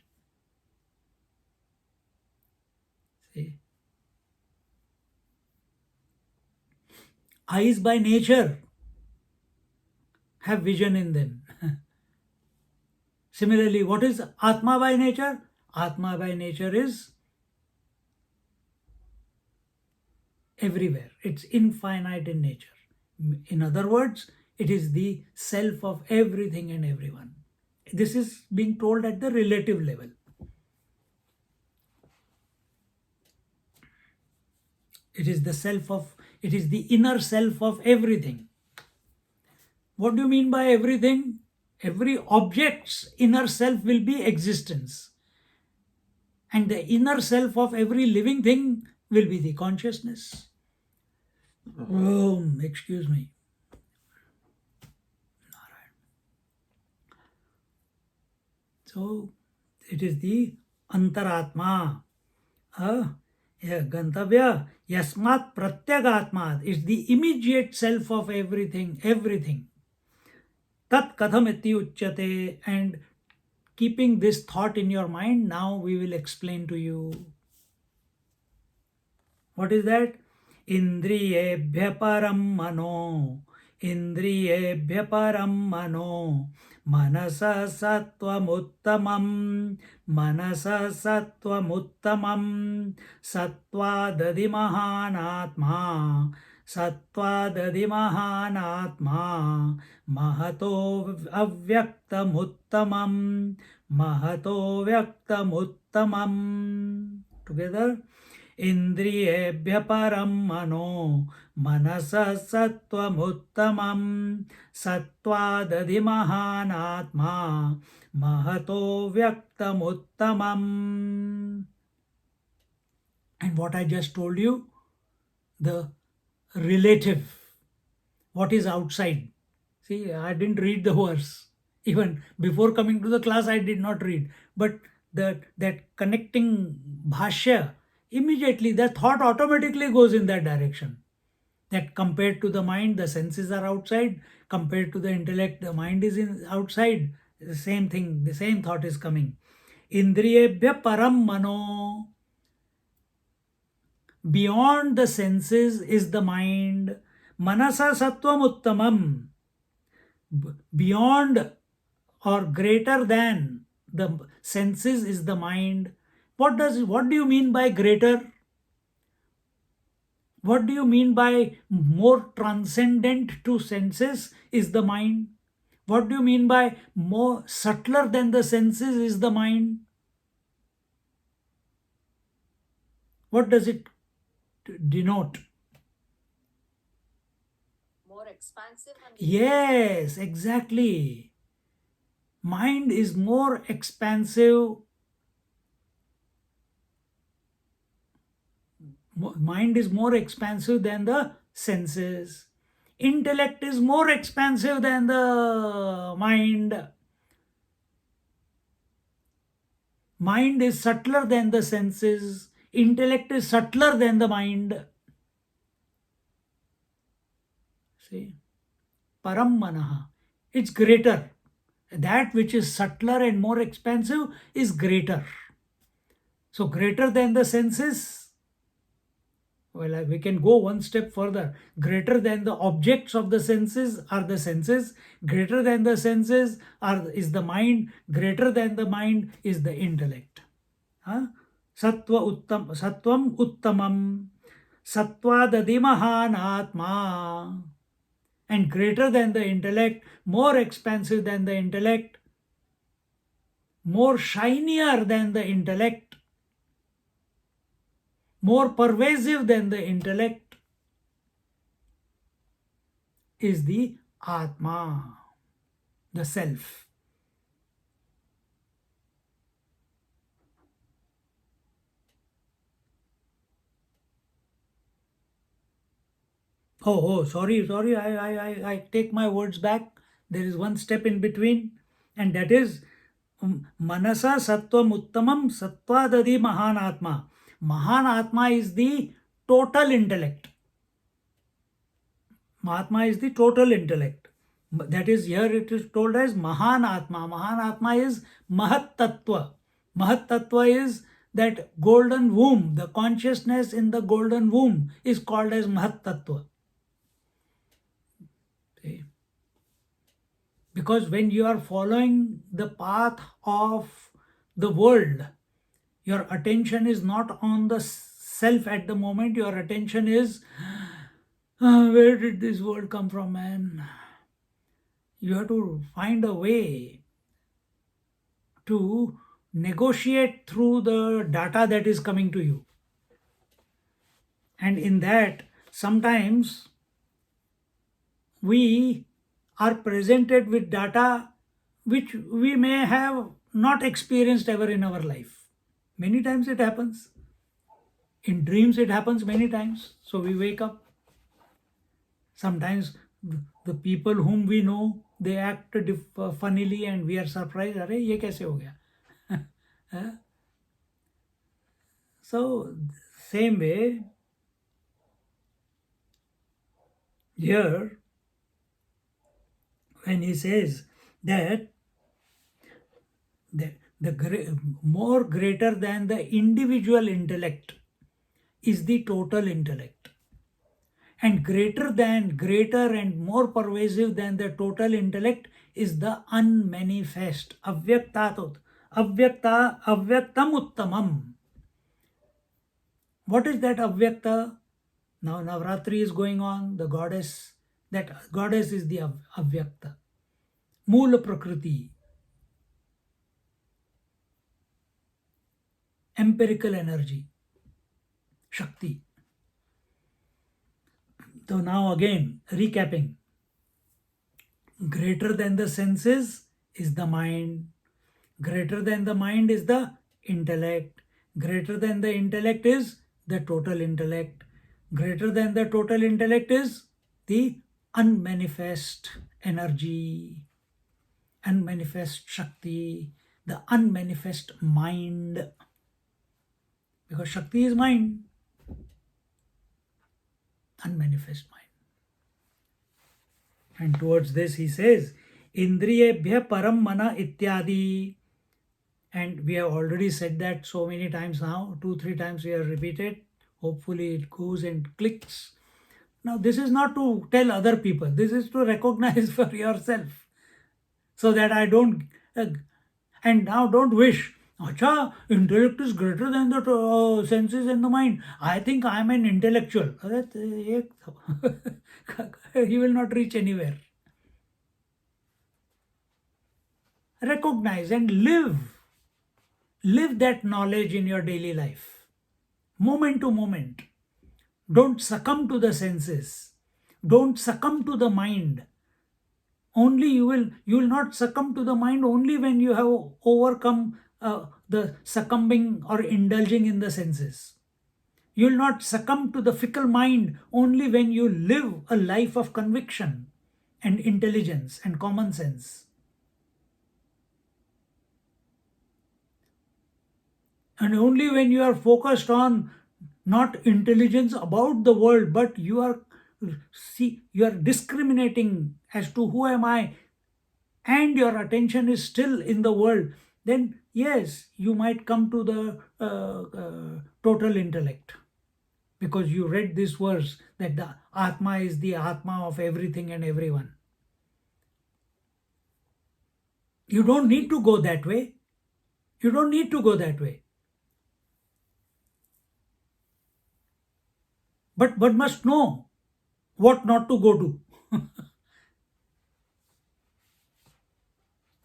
See? Eyes by nature have vision in them. Similarly, what is Atma by nature? Atma by nature is everywhere. It's infinite in nature. In other words, it is the self of everything and everyone. This is being told at the relative level. It is the inner self of everything. What do you mean by everything? Every object's inner self will be existence. And the inner self of every living thing will be the consciousness. Excuse me. So it is the antaratma. Gantavya yasmat pratyagatma is the immediate self of everything. Tat katham iti uchyate. And keeping this thought in your mind, now we will explain to you. What is that? Indriyebhya param mano. Indriyebhya param mano. Manasa sattvam uttamam. Sattvadadi mahanatma. Sattvadadi mahanatma. Mahato avyaktam uttamam. Mahato vyaktam uttamam. Together. Indriyebhya param mano. Manasa sattvam sattvadadi mahanatma. Mahato vyaktam uttamam. And what I just told you, the relative, what is outside. See, I didn't read the verse. Even before coming to the class, I did not read. But that connecting bhashya, immediately the thought automatically goes in that direction. That compared to the mind, the senses are outside. Compared to the intellect, the mind is outside. The same thing, the same thought is coming. Indriyebhya param mano. Beyond the senses is the mind. Manasa sattvam uttamam. Beyond or greater than the senses is the mind. What do you mean by greater? What do you mean by more transcendent to senses is the mind? What do you mean by more subtler than the senses is the mind? What does it denote? More expansive. Yes, exactly. Mind is more expansive. Mind is more expansive than the senses. Intellect is more expansive than the mind. Mind is subtler than the senses. Intellect is subtler than the mind. See? Param manaha. It's greater. That which is subtler and more expansive is greater. So, greater than the senses. Well, we can go one step further. Greater than the objects of the senses are the senses. Greater than the senses is the mind. Greater than the mind is the intellect. Huh? Sattvam uttamam. Sattva mahan atma. And greater than the intellect, more expansive than the intellect, more shinier than the intellect, more pervasive than the intellect is the atma, the self. Sorry, I take my words back. There is one step in between, and that is manasa sattvam uttamam sattvadadi mahan atma. Mahan atma is the total intellect. Mahatma is the total intellect. That is, here it is told as Mahan Atma. Mahan Atma is Mahat Tattva. Mahat Tattva is that golden womb. The consciousness in the golden womb is called as Mahat Tattva. Okay. Because when you are following the path of the world, your attention is not on the self at the moment. Your attention is, where did this world come from, man? You have to find a way to negotiate through the data that is coming to you. And in that, sometimes we are presented with data which we may have not experienced ever in our life. Many times it happens. In dreams, it happens many times. So we wake up. Sometimes the people whom we know, they act funnily and we are surprised. Arey, ye kaise ho gaya? So, same way, here, when he says that more greater than the individual intellect is the total intellect, and greater and more pervasive than the total intellect is the unmanifest, avyaktam uttamam. What is that avyakta? Now Navratri is going on. That goddess is the avyakta, Moola Prakriti, empirical energy, Shakti. So now again, recapping. Greater than the senses is the mind. Greater than the mind is the intellect. Greater than the intellect is the total intellect. Greater than the total intellect is the unmanifest energy, unmanifest Shakti, the unmanifest mind. Because Shakti is mind, unmanifest mind. And towards this he says, Indriyebhya param mana ityadi. And we have already said that so many times now, 2, 3 times we have repeated. Hopefully it goes and clicks. Now, this is not to tell other people, this is to recognize for yourself so that I don't. And now don't wish, Acha, intellect is greater than the senses and the mind. I think I am an intellectual. He will not reach anywhere. Recognize and live. Live that knowledge in your daily life, moment to moment. Don't succumb to the senses. Don't succumb to the mind. Only you will not succumb to the mind only when you have overcome the succumbing or indulging in the senses. You will not succumb to the fickle mind only when you live a life of conviction and intelligence and common sense. And only when you are focused on not intelligence about the world, but you are discriminating as to who am I, and your attention is still in the world, then yes, you might come to the total intellect, because you read this verse that the atma is the atma of everything and everyone. You don't need to go that way. You don't need to go that way. But must know what not to go to.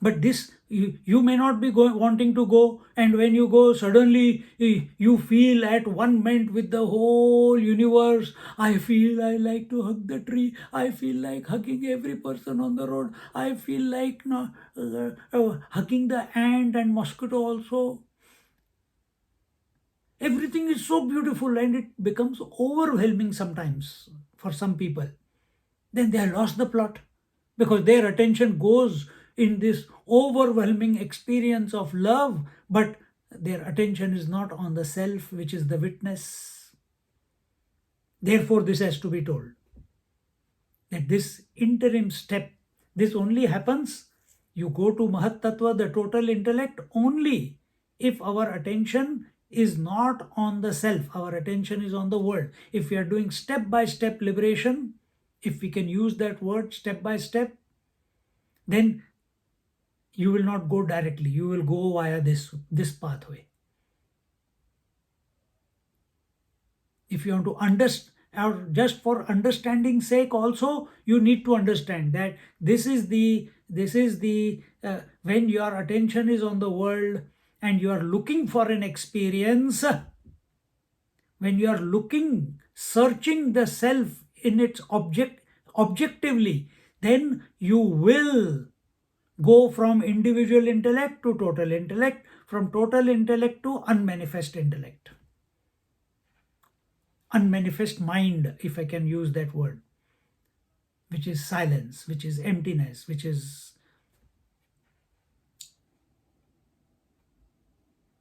But this, you may not be wanting to go, and when you go, suddenly you feel at one moment with the whole universe. I feel I like to hug the tree. I feel like hugging every person on the road. I feel like hugging the ant and mosquito also. Everything is so beautiful, and it becomes overwhelming sometimes for some people. Then they have lost the plot, because their attention goes in this overwhelming experience of love, but their attention is not on the self, which is the witness. Therefore, this has to be told that this interim step, this only happens. You go to Mahat Tattva, the total intellect, only if our attention is not on the self, our attention is on the world. If we are doing step by step liberation, if we can use that word, step by step, then you will not go directly. You will go via this pathway. If you want to understand, or just for understanding sake also, you need to understand that this is the when your attention is on the world and you are looking for an experience, when you are looking, searching the self in its objectively, then you will go from individual intellect to total intellect, from total intellect to unmanifest intellect. Unmanifest mind, if I can use that word, which is silence, which is emptiness, which is.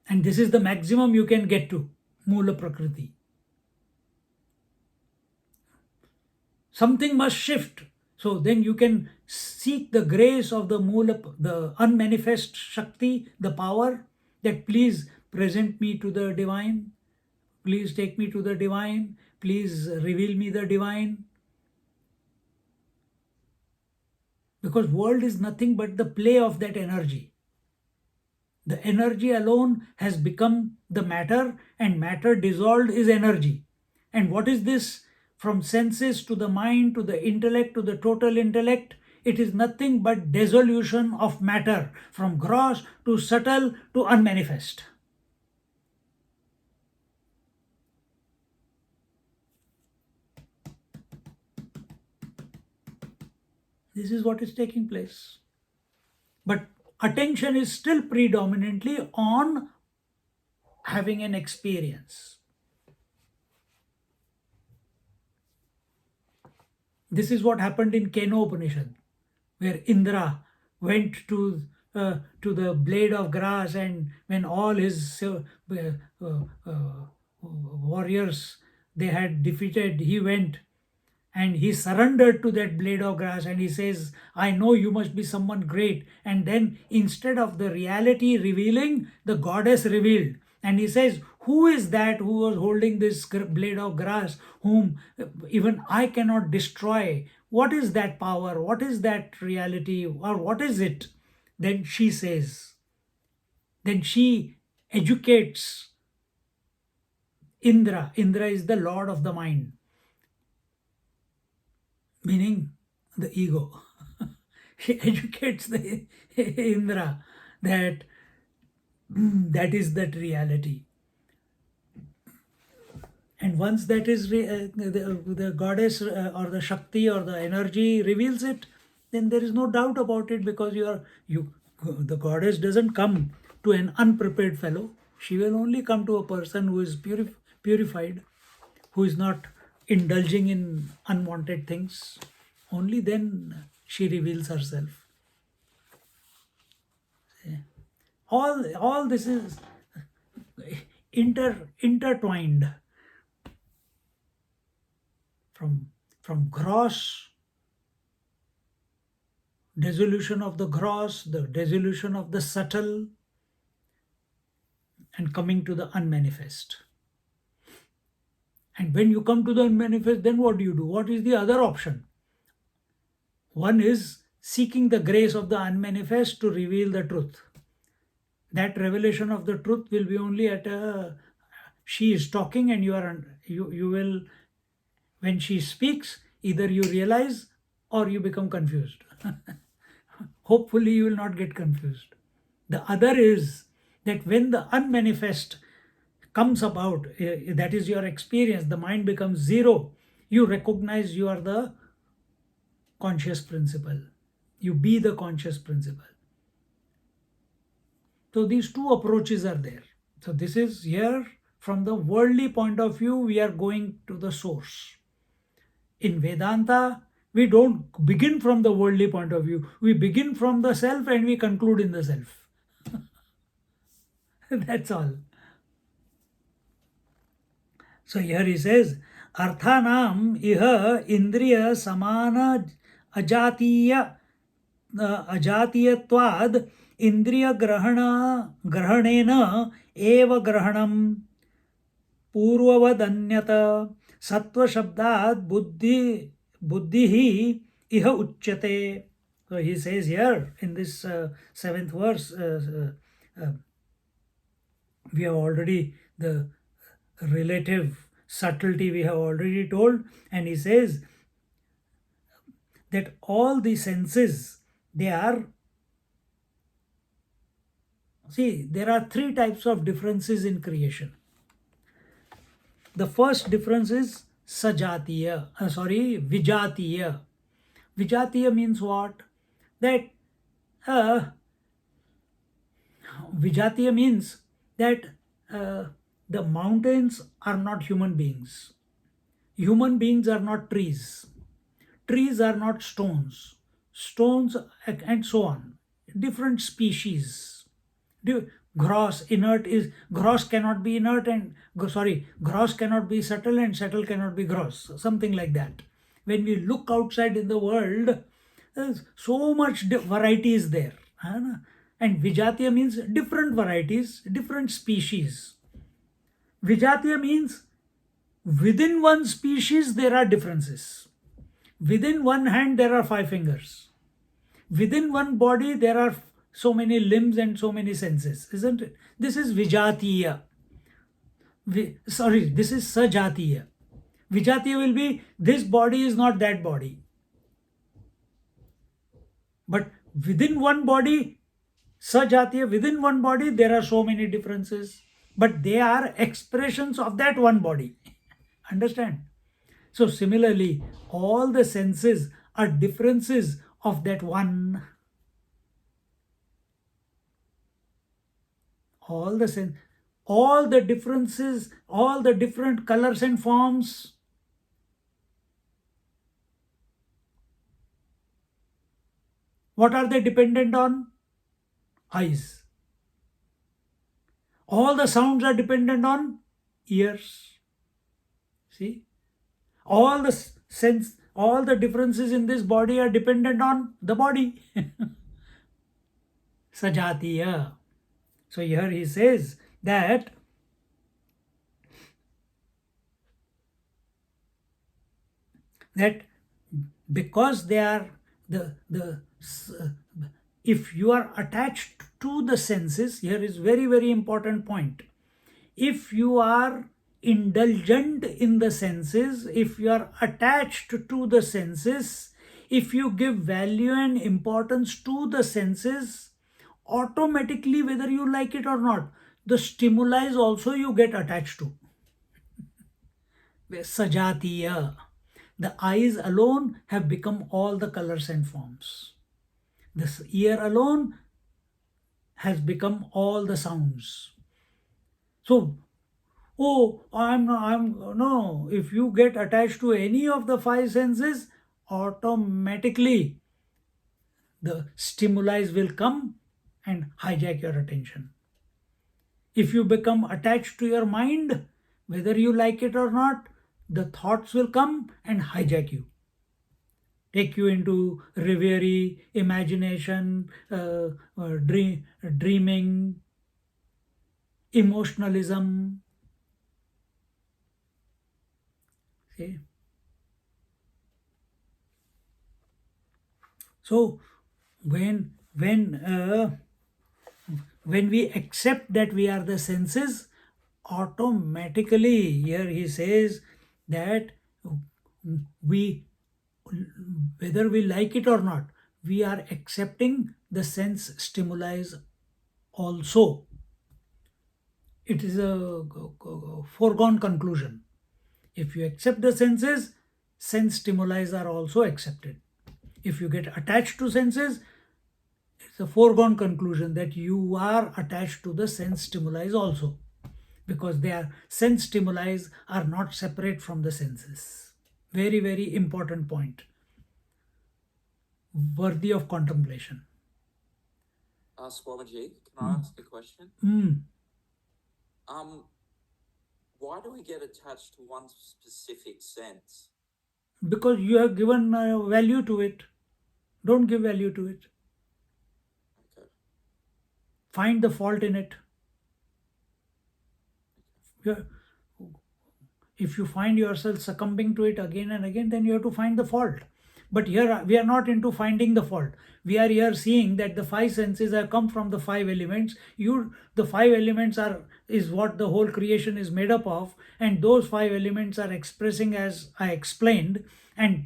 And this is the maximum you can get to, Mula Prakriti. Something must shift. So then you can seek the grace of the Mula, the unmanifest Shakti, the power, that please present me to the divine. Please take me to the divine. Please reveal me the divine. Because world is nothing but the play of that energy. The energy alone has become the matter, and matter dissolved is energy. And what is this? From senses to the mind to the intellect to the total intellect, it is nothing but dissolution of matter, from gross to subtle to unmanifest. This is what is taking place. But attention is still predominantly on having an experience. This is what happened in Katha Upanishad, where Indra went to the blade of grass, and when all his warriors they had defeated, he went, and he surrendered to that blade of grass, and he says, I know you must be someone great. And then instead of the reality revealing, the goddess revealed, and he says, who is that who was holding this blade of grass, whom even I cannot destroy? What is that power? What is that reality? Or what is it? Then she says, then she educates Indra. Indra is the lord of the mind, meaning the ego. She educates the Indra that that is that reality. And once that is the goddess or the Shakti or the energy reveals it, then there is no doubt about it, because you the goddess doesn't come to an unprepared fellow. She will only come to a person who is purified, who is not indulging in unwanted things. Only then she reveals herself. All this is intertwined, from gross dissolution of the gross, the dissolution of the subtle, and coming to the unmanifest. And when you come to the unmanifest, then what do? What is the other option? One is seeking the grace of the unmanifest to reveal the truth. That revelation of the truth will be only at a, she is talking and you will, when she speaks, either you realize or you become confused. Hopefully you will not get confused. The other is that when the unmanifest comes about, that is your experience, the mind becomes zero, you recognize you are the conscious principle, you be the conscious principle. So these two approaches are there. So this is here, from the worldly point of view, we are going to the source. In Vedanta, we don't begin from the worldly point of view. We begin from the self and we conclude in the self. That's all. So here he says, Arthanam iha indriya samana ajatiya ajatiyatvad indriya grahanena eva grahanam पूर्ववदन्यत सत्व शब्दात बुद्धि ही इह उच्यते. So he says here in this seventh verse, we have already the relative subtlety we have already told, and he says that all the senses, they are, see, there are three types of differences in creation. The first difference is vijatiya. Vijatiya means what? That vijatiya means that the mountains are not human beings. Human beings are not trees. Trees are not stones. Stones and so on. Different species. Gross cannot be inert, and gross cannot be subtle, and subtle cannot be gross, something like that. When we look outside in the world, there's so much variety is there, and vijatiya means different varieties, different species. Vijatiya means within one species there are differences. Within one hand there are 5 fingers. Within one body there are so many limbs and so many senses, isn't it? This is vijatiya. This is sajatiya. Vijatiya will be, this body is not that body. But within one body, sajatiya, within one body, there are so many differences. But they are expressions of that one body. Understand? So similarly, all the senses are differences of that one. All the differences, all the different colors and forms, what are they dependent on? Eyes. All the sounds are dependent on ears. See? All the all the differences in this body are dependent on the body. Sajatiya. So here he says that that because they are the if you are attached to the senses, here is very very important point. If you are indulgent in the senses, if you are attached to the senses, if you give value and importance to the senses, automatically, whether you like it or not, the stimuli also you get attached to. Sajatiya. The eyes alone have become all the colors and forms. This ear alone has become all the sounds. So, oh, no. If you get attached to any of the five senses, automatically the stimuli will come and hijack your attention. If you become attached to your mind, whether you like it or not, the thoughts will come and hijack you, take you into reverie, imagination, dreaming, emotionalism. See? So when we accept that we are the senses, automatically here he says that we, whether we like it or not, we are accepting the sense stimuli also. It is a foregone conclusion. If you accept the senses, sense stimuli are also accepted. If you get attached to senses, it's a foregone conclusion that you are attached to the sense stimuli also, because their sense stimuli are not separate from the senses. Very, very important point, worthy of contemplation. Swamiji, can I ask a question? Why do we get attached to one specific sense? Because you have given value to it. Don't give value to it. Okay. Find the fault in it. If you find yourself succumbing to it again and again, then you have to find the fault. But here we are not into finding the fault. We are here seeing that the five senses have come from the five elements. The five elements is what the whole creation is made up of, and those five elements are expressing as I explained. And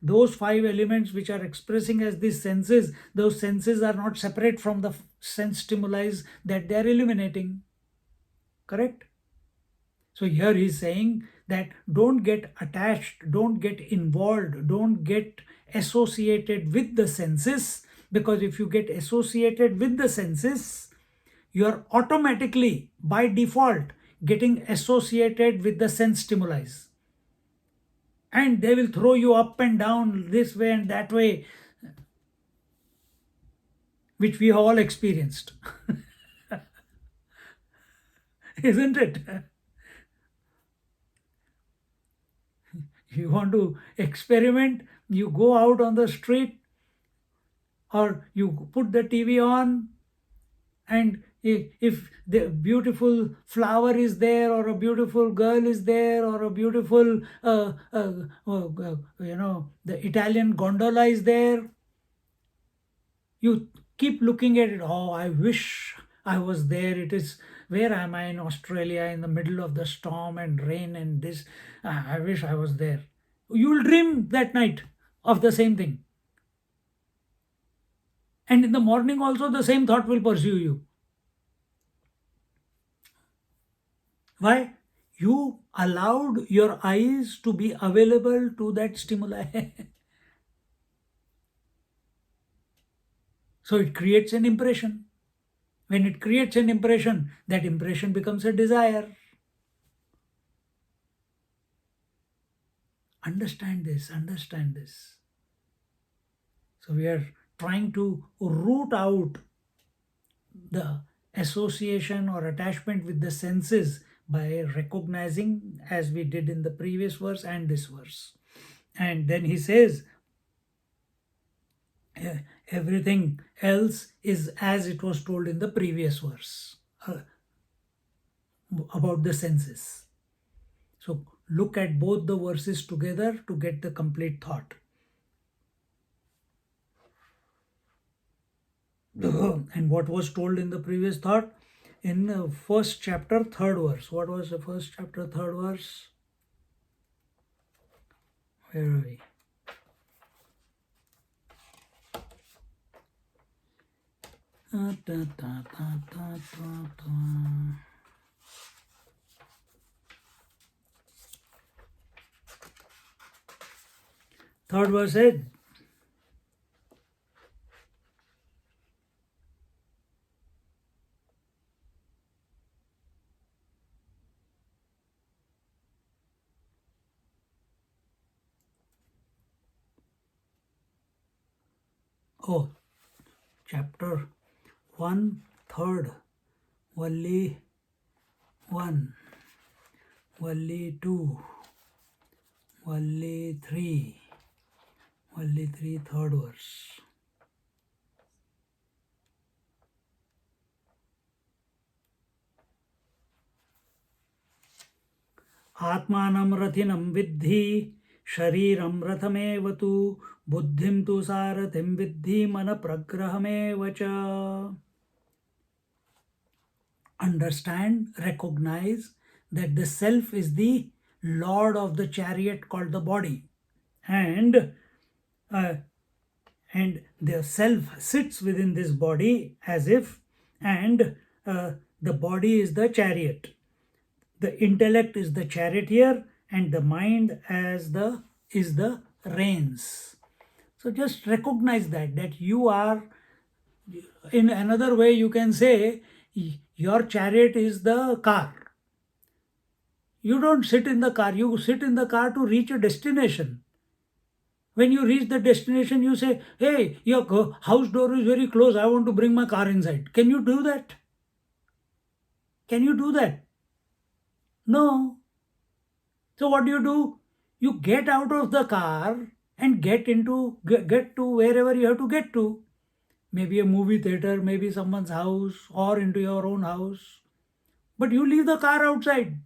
those five elements which are expressing as these senses, those senses are not separate from the sense stimuli that they are illuminating. Correct? So here he is saying that don't get attached, don't get involved, don't get associated with the senses, because if you get associated with the senses, you are automatically, by default, getting associated with the sense stimuli. And they will throw you up and down, this way and that way, which we have all experienced. Isn't it? You want to experiment, you go out on the street, or you put the TV on, and if the beautiful flower is there, or a beautiful girl is there, or a beautiful the Italian gondola is there, you keep looking at it. Oh, I wish I was there. It is, where am I? In Australia, in the middle of the storm and rain and this. I wish I was there. You will dream that night of the same thing. And in the morning also the same thought will pursue you. Why? You allowed your eyes to be available to that stimuli. So it creates an impression. When it creates an impression, that impression becomes a desire. Understand this, understand this. So we are trying to root out the association or attachment with the senses by recognizing, as we did in the previous verse and this verse. And then he says, everything else is as it was told in the previous verse about the senses. So look at both the verses together to get the complete thought. And what was told in the previous thought? In the first chapter, third verse. What was the first chapter, third verse? Where are we? Third verse said, oh, chapter 1, third, Valli 1, Valli 2, Valli 3, Valli 3, third verse. आत्मानं रथिनं विद्धि शरीरं रथमेव तु बुद्धिं तु सारथिं विद्धि मनप्रग्रहमेव च. Understand, recognize that the self is the lord of the chariot called the body, and the self sits within this body as if, and the body is the chariot. The intellect is the charioteer, and the mind is the reins. So just recognize that you are. In another way, you can say your chariot is the car. You don't sit in the car, you sit in the car to reach a destination. When you reach the destination, you say, hey, your house door is very close, I want to bring my car inside. Can you do that? Can you do that? No. So what do? You get out of the car and get to wherever you have to get to. Maybe a movie theater, maybe someone's house, or into your own house. But you leave the car outside.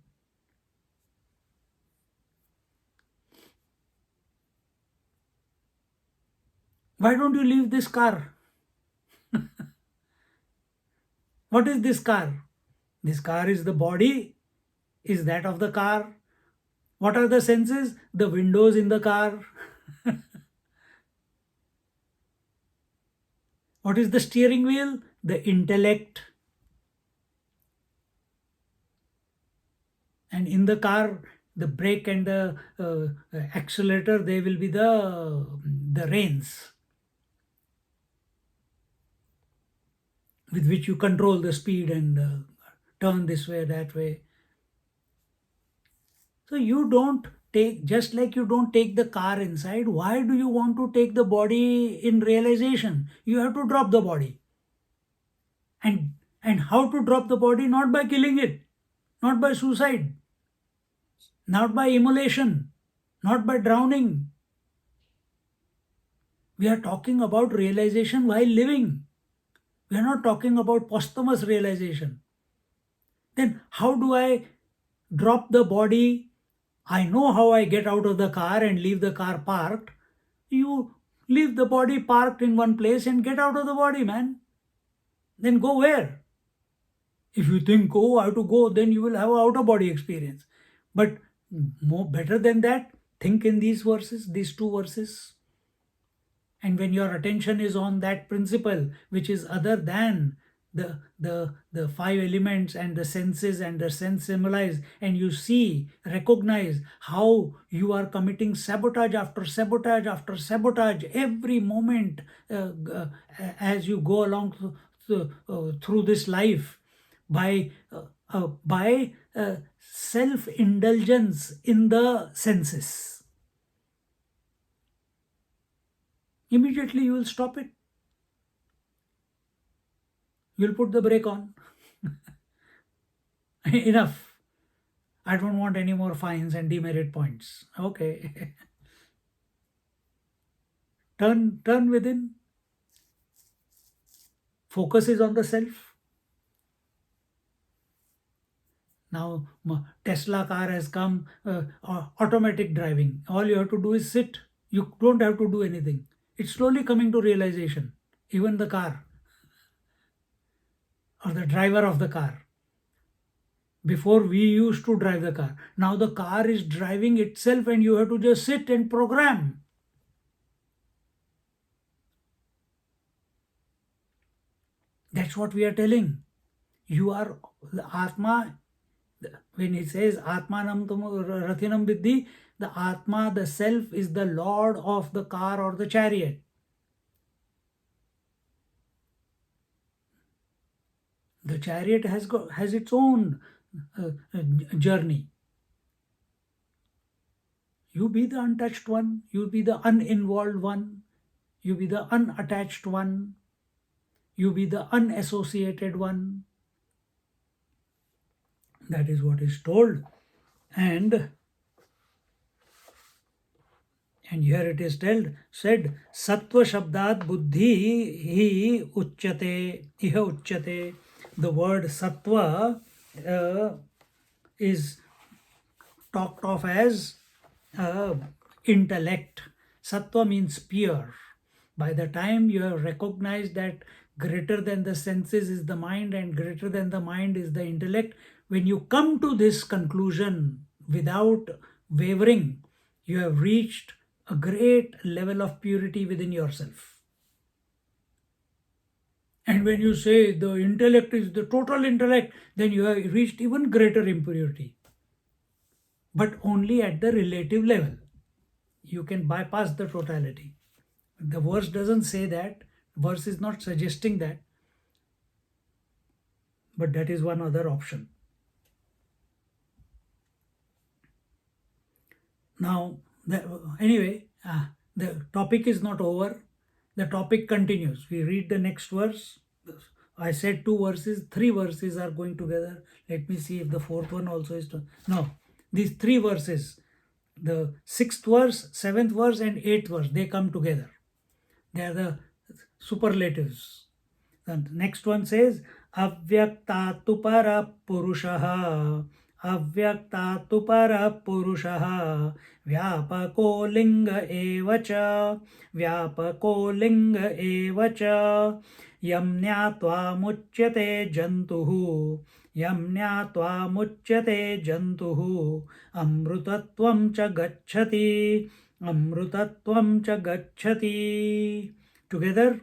Why don't you leave this car? What is this car? This car is the body, is that of the car. What are the senses? The windows in the car. What is the steering wheel? The intellect. And in the car, the brake and the accelerator, they will be the reins with which you control the speed and turn this way, that way. So you don't take, just like you don't take the car inside, why do you want to take the body in realization? You have to drop the body. And how to drop the body? Not by killing it, not by suicide, not by immolation, not by drowning. We are talking about realization while living. We are not talking about posthumous realization. Then how do I drop the body? I know how I get out of the car and leave the car parked. You leave the body parked in one place and get out of the body, man. Then go where? If you think, oh, I have to go, then you will have an outer body experience. But more better than that, think in these verses, these two verses. And when your attention is on that principle, which is other than the five elements and the senses and the sense symbolize, and you see, recognize how you are committing sabotage after sabotage after sabotage every moment as you go along through this life by self-indulgence in the senses. Immediately you will stop it. You'll put the brake on. Enough. I don't want any more fines and demerit points. Okay. Turn within. Focus is on the self. Now Tesla car has come, automatic driving. All you have to do is sit. You don't have to do anything. It's slowly coming to realization. Even the car or the driver of the car. Before we used to drive the car. Now the car is driving itself and you have to just sit and program. That's what we are telling. You are the Atma. When he says Atmanam Rathinam Vidhi, the Atma, the self, is the lord of the car or the chariot. The chariot has its own journey. You be the untouched one, you be the uninvolved one, you be the unattached one, you be the unassociated one. That is what is told. And here it is said, Sattva Shabdat Buddhi hi uchyate, iha uchyate. The word Sattva is talked of as intellect. Sattva means pure. By the time you have recognized that greater than the senses is the mind and greater than the mind is the intellect, when you come to this conclusion without wavering, you have reached a great level of purity within yourself. And when you say the intellect is the total intellect, then you have reached even greater impurity. But only at the relative level. You can bypass the totality. The verse doesn't say that. Verse is not suggesting that. But that is one other option. Now, anyway, the topic is not over. The topic continues. We read the next verse. I said 2 verses, 3 verses are going together. Let me see if the 4th one also is. No, these 3 verses, the 6th verse, 7th verse, and 8th verse, they come together. They are the superlatives. The next one says, Avyaktatu para purushaha. Avyaktatu para purushaha. Vyapako linga evacha. Vyapako linga evacha. Yam nyatva muchyate jantuhu. Yam nyatva muchyate jantuhu. Amrutatvam cha gacchati. Amrutatvam cha gacchati. Together.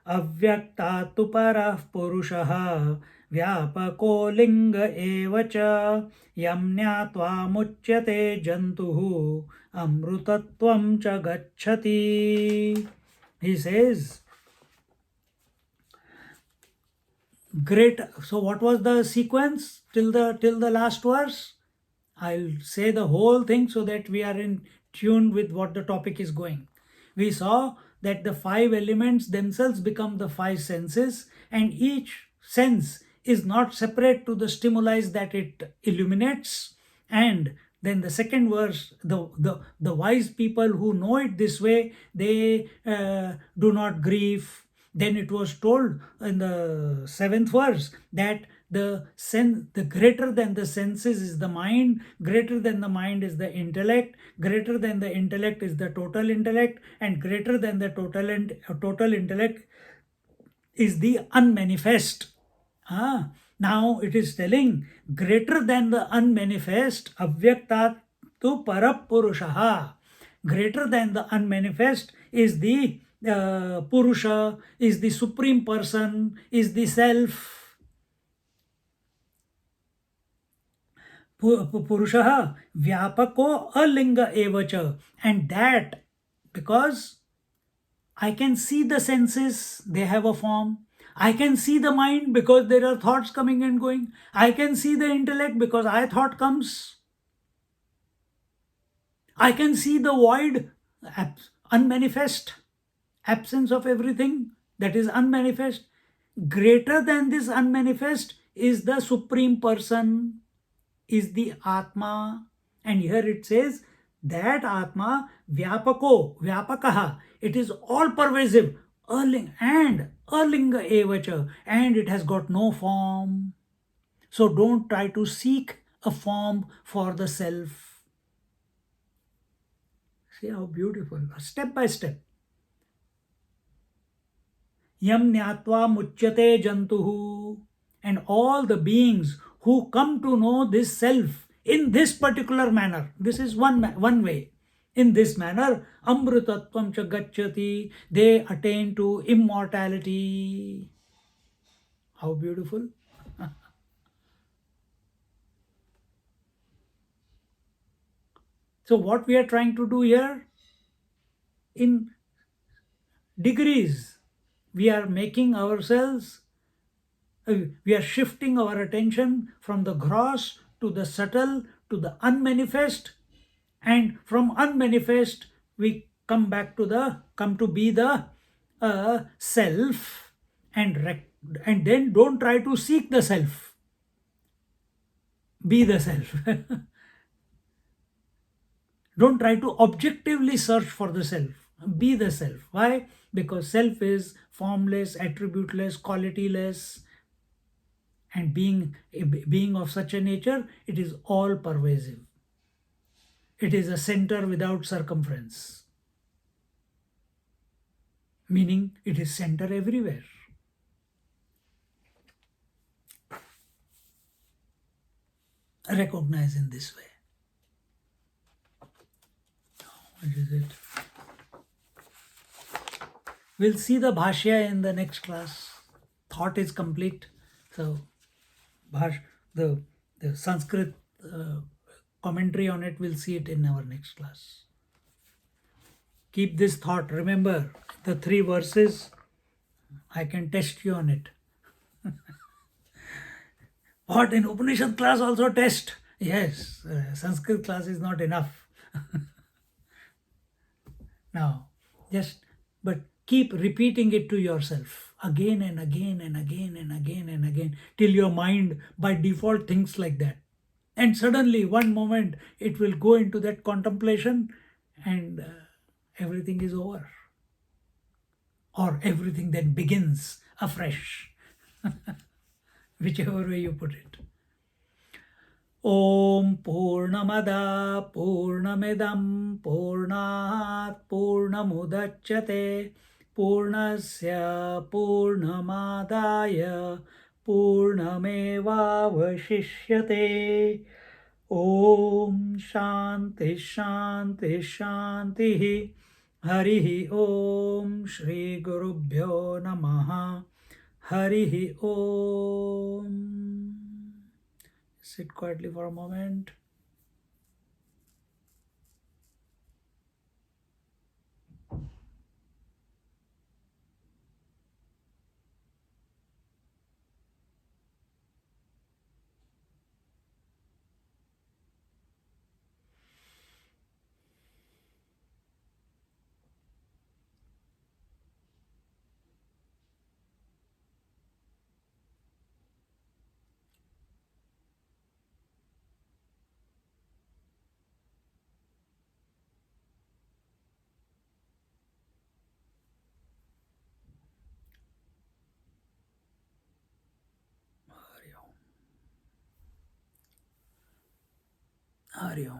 Avyaktattu parah purushah vyapako linga evacha yam nyatva muchyate jantuhu amrutatvam cha gacchati. He says, great. So what was the sequence till the last verse? I'll say the whole thing so that we are in tune with what the topic is going. We saw that the 5 elements themselves become the 5 senses, and each sense is not separate to the stimuli that it illuminates. And then the second verse, the wise people who know it this way, they do not grieve. Then it was told in the 7th verse that the greater than the senses is the mind, greater than the mind is the intellect, greater than the intellect is the total intellect, and greater than the total intellect is the unmanifest. Now it is telling greater than the unmanifest, avyaktat tu parapurushaha. Greater than the unmanifest is the Purusha, is the supreme person, is the self. Purushaha vyapako alinga evacha. And that, because I can see the senses, they have a form. I can see the mind because there are thoughts coming and going. I can see the intellect because thought comes. I can see the void, unmanifest, absence of everything that is unmanifest. Greater than this unmanifest is the supreme person, is the Atma. And here it says that Atma, Vyapako, Vyapakaha. It is all pervasive. Erling and Erlinga Evacha. And it has got no form. So don't try to seek a form for the self. See how beautiful. Step by step. Yam Nyatva Muchyate Jantuhu. And all the beings who come to know this self in this particular manner. This is one way. In this manner, Amrutatvam cha gacchati, they attain to immortality. How beautiful. So what we are trying to do here, in degrees, we are making ourselves, we are shifting our attention from the gross to the subtle to the unmanifest, and from unmanifest we come to be the self, and then don't try to seek the self, be the self. Don't try to objectively search for the self, be the self. Why? Because self is formless, attributeless, qualityless, and being of such a nature, it is all pervasive. It is a center without circumference, meaning it is center everywhere. Recognize in this way. What is it? We'll see the Bhashya in the next class. Thought is complete. So, the Sanskrit commentary on it, we'll see it in our next class. Keep this thought. Remember the 3 verses. I can test you on it. What, in Upanishad class also test? Yes, Sanskrit class is not enough. Now, but keep repeating it to yourself again and again and again and again and again till your mind by default thinks like that. And suddenly, one moment, it will go into that contemplation and everything is over. Or everything then begins afresh. Whichever way you put it. Om Purnamada Purnamidam Purnat Purnamudachyate Purnasya Purnamadaya Purnamevavashishyate. Om Shanti Shanti Shanti. Harihi Om Shri Gurubhyo Namaha. Harihi Om. Sit quietly for a moment. Hari Om. Hari Om.